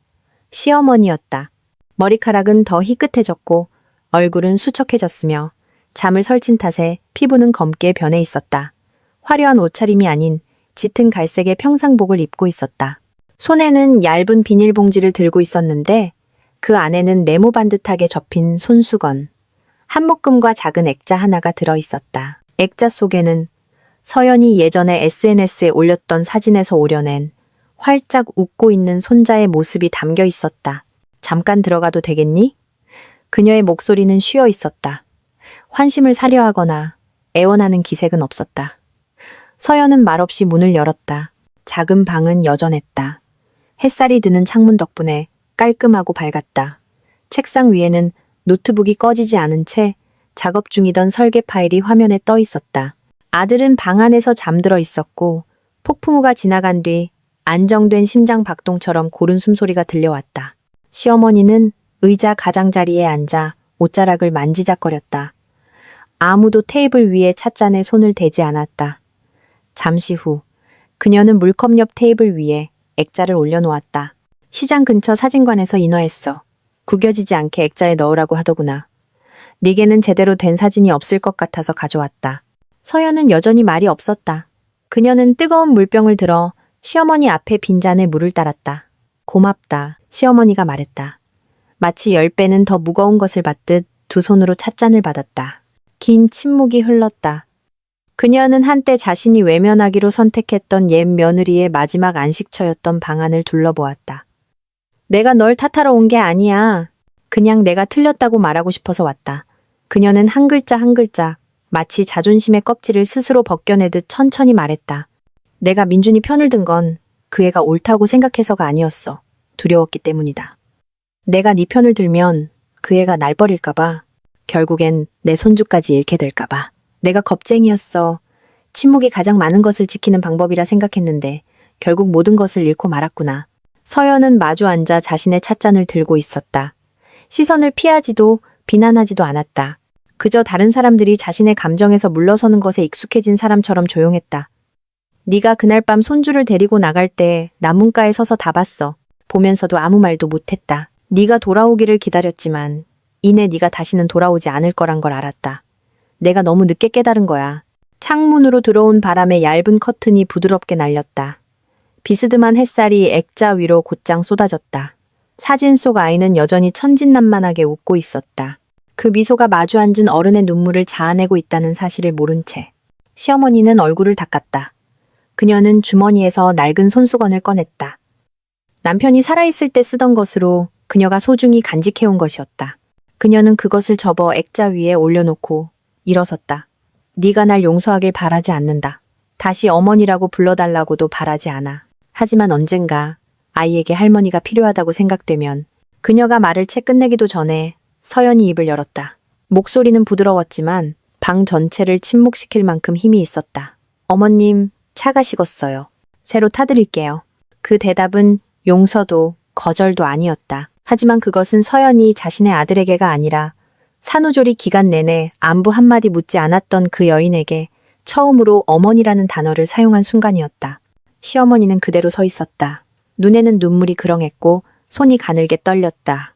시어머니였다. 머리카락은 더 희끗해졌고 얼굴은 수척해졌으며 잠을 설친 탓에 피부는 검게 변해 있었다. 화려한 옷차림이 아닌 짙은 갈색의 평상복을 입고 있었다. 손에는 얇은 비닐봉지를 들고 있었는데 그 안에는 네모 반듯하게 접힌 손수건, 한 묶음과 작은 액자 하나가 들어있었다. 액자 속에는 서연이 예전에 SNS에 올렸던 사진에서 오려낸 활짝 웃고 있는 손자의 모습이 담겨 있었다. 잠깐 들어가도 되겠니? 그녀의 목소리는 쉬어 있었다. 환심을 사려 하거나 애원하는 기색은 없었다. 서연은 말없이 문을 열었다. 작은 방은 여전했다. 햇살이 드는 창문 덕분에 깔끔하고 밝았다. 책상 위에는 노트북이 꺼지지 않은 채 작업 중이던 설계 파일이 화면에 떠 있었다. 아들은 방 안에서 잠들어 있었고 폭풍우가 지나간 뒤 안정된 심장 박동처럼 고른 숨소리가 들려왔다. 시어머니는 의자 가장자리에 앉아 옷자락을 만지작거렸다. 아무도 테이블 위에 찻잔에 손을 대지 않았다. 잠시 후 그녀는 물컵 옆 테이블 위에 액자를 올려놓았다. 시장 근처 사진관에서 인화했어. 구겨지지 않게 액자에 넣으라고 하더구나. 네게는 제대로 된 사진이 없을 것 같아서 가져왔다. 서연은 여전히 말이 없었다. 그녀는 뜨거운 물병을 들어 시어머니 앞에 빈잔에 물을 따랐다. 고맙다. 시어머니가 말했다. 마치 10배는 더 무거운 것을 받듯 두 손으로 찻잔을 받았다. 긴 침묵이 흘렀다. 그녀는 한때 자신이 외면하기로 선택했던 옛 며느리의 마지막 안식처였던 방안을 둘러보았다. 내가 널 탓하러 온 게 아니야. 그냥 내가 틀렸다고 말하고 싶어서 왔다. 그녀는 한 글자 한 글자 마치 자존심의 껍질을 스스로 벗겨내듯 천천히 말했다. 내가 민준이 편을 든 건 그 애가 옳다고 생각해서가 아니었어. 두려웠기 때문이다. 내가 네 편을 들면 그 애가 날 버릴까봐, 결국엔 내 손주까지 잃게 될까봐. 내가 겁쟁이였어. 침묵이 가장 많은 것을 지키는 방법이라 생각했는데 결국 모든 것을 잃고 말았구나. 서연은 마주 앉아 자신의 찻잔을 들고 있었다. 시선을 피하지도 비난하지도 않았다. 그저 다른 사람들이 자신의 감정에서 물러서는 것에 익숙해진 사람처럼 조용했다. 네가 그날 밤 손주를 데리고 나갈 때 나문가에 서서 다 봤어. 보면서도 아무 말도 못했다. 네가 돌아오기를 기다렸지만 이내 네가 다시는 돌아오지 않을 거란 걸 알았다. 내가 너무 늦게 깨달은 거야. 창문으로 들어온 바람에 얇은 커튼이 부드럽게 날렸다. 비스듬한 햇살이 액자 위로 곧장 쏟아졌다. 사진 속 아이는 여전히 천진난만하게 웃고 있었다. 그 미소가 마주 앉은 어른의 눈물을 자아내고 있다는 사실을 모른 채 시어머니는 얼굴을 닦았다. 그녀는 주머니에서 낡은 손수건을 꺼냈다. 남편이 살아있을 때 쓰던 것으로 그녀가 소중히 간직해온 것이었다. 그녀는 그것을 접어 액자 위에 올려놓고 일어섰다. 네가 날 용서하길 바라지 않는다. 다시 어머니라고 불러달라고도 바라지 않아. 하지만 언젠가 아이에게 할머니가 필요하다고 생각되면 그녀가 말을 채 끝내기도 전에 서연이 입을 열었다. 목소리는 부드러웠지만 방 전체를 침묵시킬 만큼 힘이 있었다. 어머님, 차가 식었어요. 새로 타드릴게요. 그 대답은 용서도 거절도 아니었다. 하지만 그것은 서연이 자신의 아들에게가 아니라 산후조리 기간 내내 안부 한마디 묻지 않았던 그 여인에게 처음으로 어머니라는 단어를 사용한 순간이었다. 시어머니는 그대로 서 있었다. 눈에는 눈물이 그렁했고 손이 가늘게 떨렸다.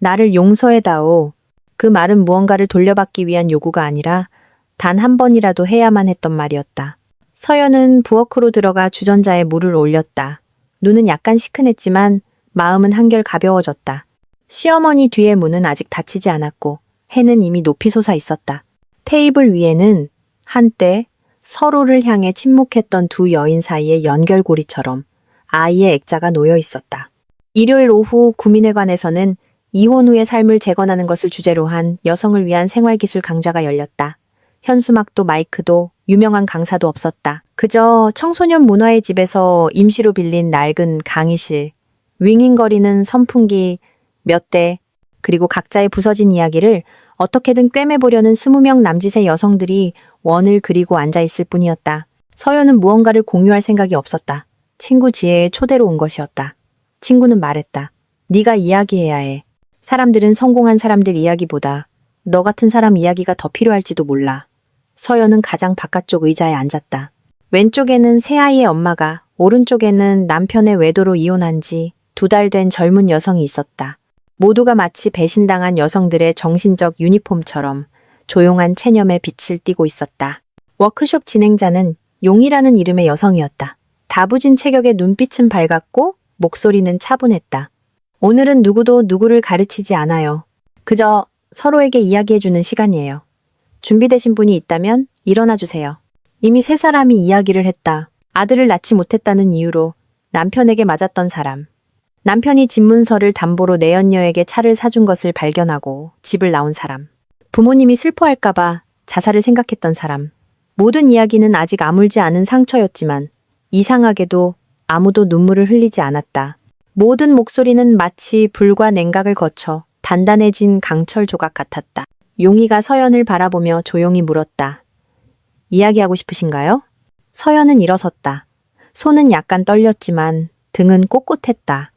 나를 용서해다오. 그 말은 무언가를 돌려받기 위한 요구가 아니라 단 한 번이라도 해야만 했던 말이었다. 서연은 부엌으로 들어가 주전자에 물을 올렸다. 눈은 약간 시큰했지만 마음은 한결 가벼워졌다. 시어머니 뒤의 문은 아직 닫히지 않았고 해는 이미 높이 솟아 있었다. 테이블 위에는 한때 서로를 향해 침묵했던 두 여인 사이의 연결고리처럼 아이의 액자가 놓여 있었다. 일요일 오후 구민회관에서는 이혼 후의 삶을 재건하는 것을 주제로 한 여성을 위한 생활기술 강좌가 열렸다. 현수막도 마이크도 유명한 강사도 없었다. 그저 청소년 문화의 집에서 임시로 빌린 낡은 강의실, 윙윙거리는 선풍기 몇 대, 그리고 각자의 부서진 이야기를 어떻게든 꿰매보려는 20명 남짓의 여성들이 원을 그리고 앉아있을 뿐이었다. 서연은 무언가를 공유할 생각이 없었다. 친구 지혜의 초대로 온 것이었다. 친구는 말했다. 네가 이야기해야 해. 사람들은 성공한 사람들 이야기보다 너 같은 사람 이야기가 더 필요할지도 몰라. 서연은 가장 바깥쪽 의자에 앉았다. 왼쪽에는 새아이의 엄마가, 오른쪽에는 남편의 외도로 이혼한 지 2달 된 젊은 여성이 있었다. 모두가 마치 배신당한 여성들의 정신적 유니폼처럼 조용한 체념에 빛을 띠고 있었다. 워크숍 진행자는 용이라는 이름의 여성이었다. 다부진 체격의 눈빛은 밝았고 목소리는 차분했다. 오늘은 누구도 누구를 가르치지 않아요. 그저 서로에게 이야기해주는 시간이에요. 준비되신 분이 있다면 일어나 주세요. 이미 3사람이 이야기를 했다. 아들을 낳지 못했다는 이유로 남편에게 맞았던 사람. 남편이 집문서를 담보로 내연녀에게 차를 사준 것을 발견하고 집을 나온 사람. 부모님이 슬퍼할까봐 자살을 생각했던 사람. 모든 이야기는 아직 아물지 않은 상처였지만 이상하게도 아무도 눈물을 흘리지 않았다. 모든 목소리는 마치 불과 냉각을 거쳐 단단해진 강철 조각 같았다. 용이가 서연을 바라보며 조용히 물었다. 이야기하고 싶으신가요? 서연은 일어섰다. 손은 약간 떨렸지만 등은 꼿꼿했다.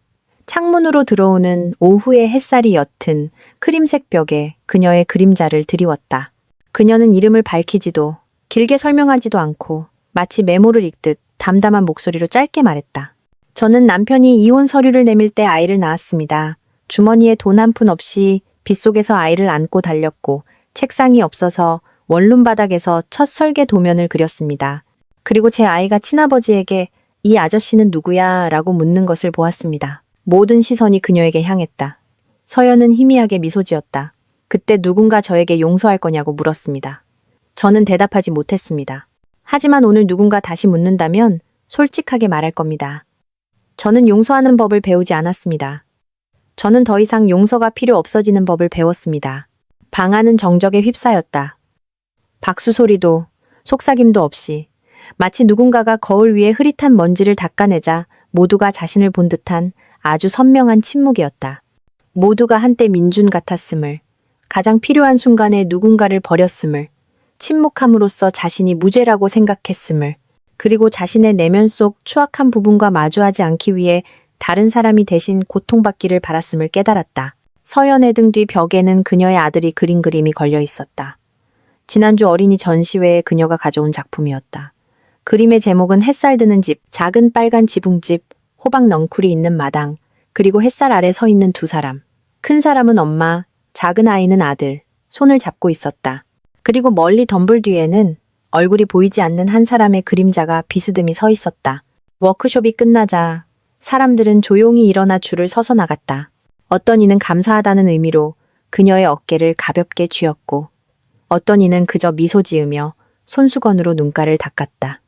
창문으로 들어오는 오후의 햇살이 옅은 크림색 벽에 그녀의 그림자를 드리웠다. 그녀는 이름을 밝히지도 길게 설명하지도 않고 마치 메모를 읽듯 담담한 목소리로 짧게 말했다. 저는 남편이 이혼 서류를 내밀 때 아이를 낳았습니다. 주머니에 돈 한 푼 없이 빗속에서 아이를 안고 달렸고 책상이 없어서 원룸 바닥에서 첫 설계 도면을 그렸습니다. 그리고 제 아이가 친아버지에게 이 아저씨는 누구야? 라고 묻는 것을 보았습니다. 모든 시선이 그녀에게 향했다. 서연은 희미하게 미소 지었다. 그때 누군가 저에게 용서할 거냐고 물었습니다. 저는 대답하지 못했습니다. 하지만 오늘 누군가 다시 묻는다면 솔직하게 말할 겁니다. 저는 용서하는 법을 배우지 않았습니다. 저는 더 이상 용서가 필요 없어지는 법을 배웠습니다. 방 안은 정적에 휩싸였다. 박수 소리도 속삭임도 없이 마치 누군가가 거울 위에 흐릿한 먼지를 닦아내자 모두가 자신을 본 듯한 아주 선명한 침묵이었다. 모두가 한때 민준 같았음을, 가장 필요한 순간에 누군가를 버렸음을, 침묵함으로써 자신이 무죄라고 생각했음을, 그리고 자신의 내면 속 추악한 부분과 마주하지 않기 위해 다른 사람이 대신 고통받기를 바랐음을 깨달았다. 서연의 등 뒤 벽에는 그녀의 아들이 그린 그림이 걸려 있었다. 지난주 어린이 전시회에 그녀가 가져온 작품이었다. 그림의 제목은 햇살 드는 집, 작은 빨간 지붕집, 호박 넝쿨이 있는 마당, 그리고 햇살 아래 서 있는 2사람. 큰 사람은 엄마, 작은 아이는 아들, 손을 잡고 있었다. 그리고 멀리 덤불 뒤에는 얼굴이 보이지 않는 한 사람의 그림자가 비스듬히 서 있었다. 워크숍이 끝나자 사람들은 조용히 일어나 줄을 서서 나갔다. 어떤 이는 감사하다는 의미로 그녀의 어깨를 가볍게 쥐었고 어떤 이는 그저 미소 지으며 손수건으로 눈가를 닦았다.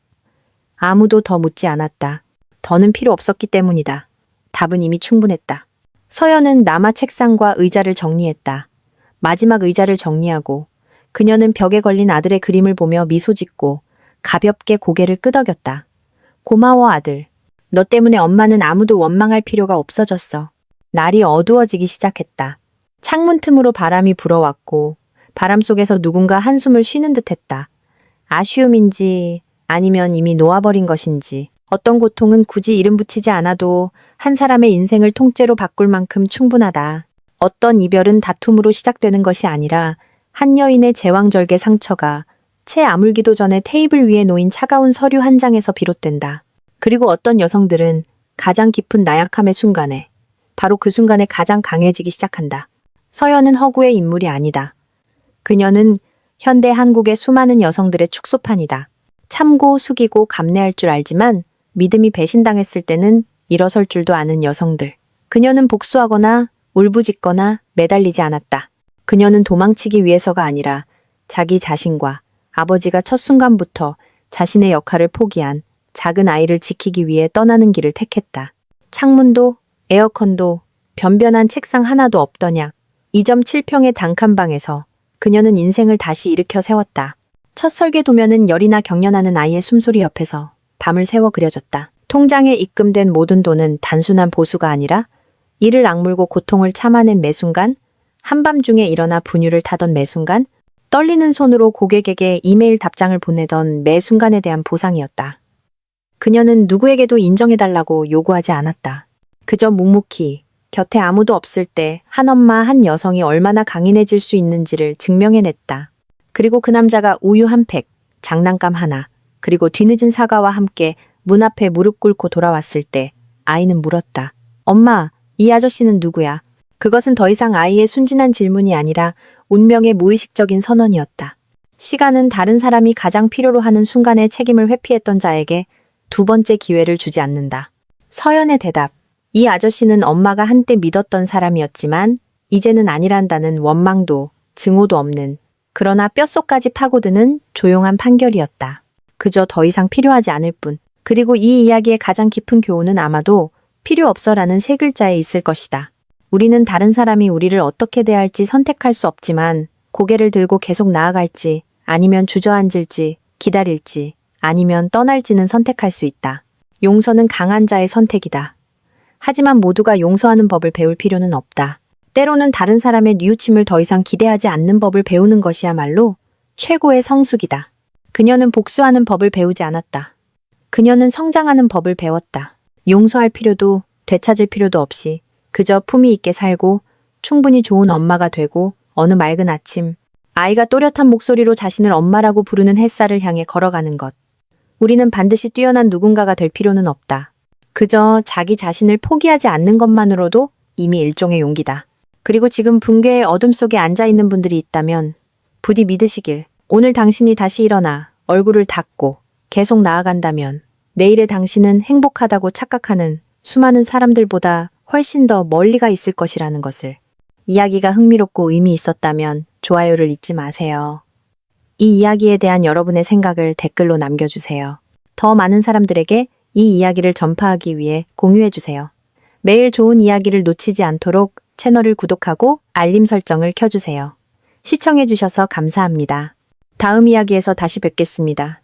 아무도 더 묻지 않았다. 더는 필요 없었기 때문이다. 답은 이미 충분했다. 서연은 남아 책상과 의자를 정리했다. 마지막 의자를 정리하고 그녀는 벽에 걸린 아들의 그림을 보며 미소 짓고 가볍게 고개를 끄덕였다. 고마워 아들. 너 때문에 엄마는 아무도 원망할 필요가 없어졌어. 날이 어두워지기 시작했다. 창문 틈으로 바람이 불어왔고 바람 속에서 누군가 한숨을 쉬는 듯했다. 아쉬움인지 아니면 이미 놓아버린 것인지 어떤 고통은 굳이 이름 붙이지 않아도 한 사람의 인생을 통째로 바꿀 만큼 충분하다. 어떤 이별은 다툼으로 시작되는 것이 아니라 한 여인의 제왕절개 상처가 채 아물기도 전에 테이블 위에 놓인 차가운 서류 한 장에서 비롯된다. 그리고 어떤 여성들은 가장 깊은 나약함의 순간에 바로 그 순간에 가장 강해지기 시작한다. 서연은 허구의 인물이 아니다. 그녀는 현대 한국의 수많은 여성들의 축소판이다. 참고 숙이고 감내할 줄 알지만 믿음이 배신당했을 때는 일어설 줄도 아는 여성들. 그녀는 복수하거나 울부짖거나 매달리지 않았다. 그녀는 도망치기 위해서가 아니라 자기 자신과 아버지가 첫 순간부터 자신의 역할을 포기한 작은 아이를 지키기 위해 떠나는 길을 택했다. 창문도 에어컨도 변변한 책상 하나도 없더냐. 2.7평의 단칸방에서 그녀는 인생을 다시 일으켜 세웠다. 첫 설계 도면은 열이나 경련하는 아이의 숨소리 옆에서 밤을 새워 그려졌다. 통장에 입금된 모든 돈은 단순한 보수가 아니라 이를 악물고 고통을 참아낸 매 순간, 한밤중에 일어나 분유를 타던 매 순간, 떨리는 손으로 고객에게 이메일 답장을 보내던 매 순간에 대한 보상이었다. 그녀는 누구에게도 인정해달라고 요구하지 않았다. 그저 묵묵히 곁에 아무도 없을 때 한 엄마 한 여성이 얼마나 강인해질 수 있는지를 증명해냈다. 그리고 그 남자가 우유 한 팩, 장난감 하나, 그리고 뒤늦은 사과와 함께 문 앞에 무릎 꿇고 돌아왔을 때 아이는 물었다. 엄마, 이 아저씨는 누구야? 그것은 더 이상 아이의 순진한 질문이 아니라 운명의 무의식적인 선언이었다. 시간은 다른 사람이 가장 필요로 하는 순간에 책임을 회피했던 자에게 두 번째 기회를 주지 않는다. 서연의 대답. 이 아저씨는 엄마가 한때 믿었던 사람이었지만 이제는 아니란다는 원망도 증오도 없는 그러나 뼛속까지 파고드는 조용한 판결이었다. 그저 더 이상 필요하지 않을 뿐. 그리고 이 이야기의 가장 깊은 교훈은 아마도 필요 없어라는 세 글자에 있을 것이다. 우리는 다른 사람이 우리를 어떻게 대할지 선택할 수 없지만 고개를 들고 계속 나아갈지 아니면 주저앉을지 기다릴지 아니면 떠날지는 선택할 수 있다. 용서는 강한 자의 선택이다. 하지만 모두가 용서하는 법을 배울 필요는 없다. 때로는 다른 사람의 뉘우침을 더 이상 기대하지 않는 법을 배우는 것이야말로 최고의 성숙이다. 그녀는 복수하는 법을 배우지 않았다. 그녀는 성장하는 법을 배웠다. 용서할 필요도 되찾을 필요도 없이 그저 품위 있게 살고 충분히 좋은 엄마가 되고 어느 맑은 아침 아이가 또렷한 목소리로 자신을 엄마라고 부르는 햇살을 향해 걸어가는 것. 우리는 반드시 뛰어난 누군가가 될 필요는 없다. 그저 자기 자신을 포기하지 않는 것만으로도 이미 일종의 용기다. 그리고 지금 붕괴의 어둠 속에 앉아있는 분들이 있다면 부디 믿으시길. 오늘 당신이 다시 일어나 얼굴을 닦고 계속 나아간다면 내일의 당신은 행복하다고 착각하는 수많은 사람들보다 훨씬 더 멀리가 있을 것이라는 것을. 이야기가 흥미롭고 의미 있었다면 좋아요를 잊지 마세요. 이 이야기에 대한 여러분의 생각을 댓글로 남겨주세요. 더 많은 사람들에게 이 이야기를 전파하기 위해 공유해주세요. 매일 좋은 이야기를 놓치지 않도록 채널을 구독하고 알림 설정을 켜주세요. 시청해주셔서 감사합니다. 다음 이야기에서 다시 뵙겠습니다.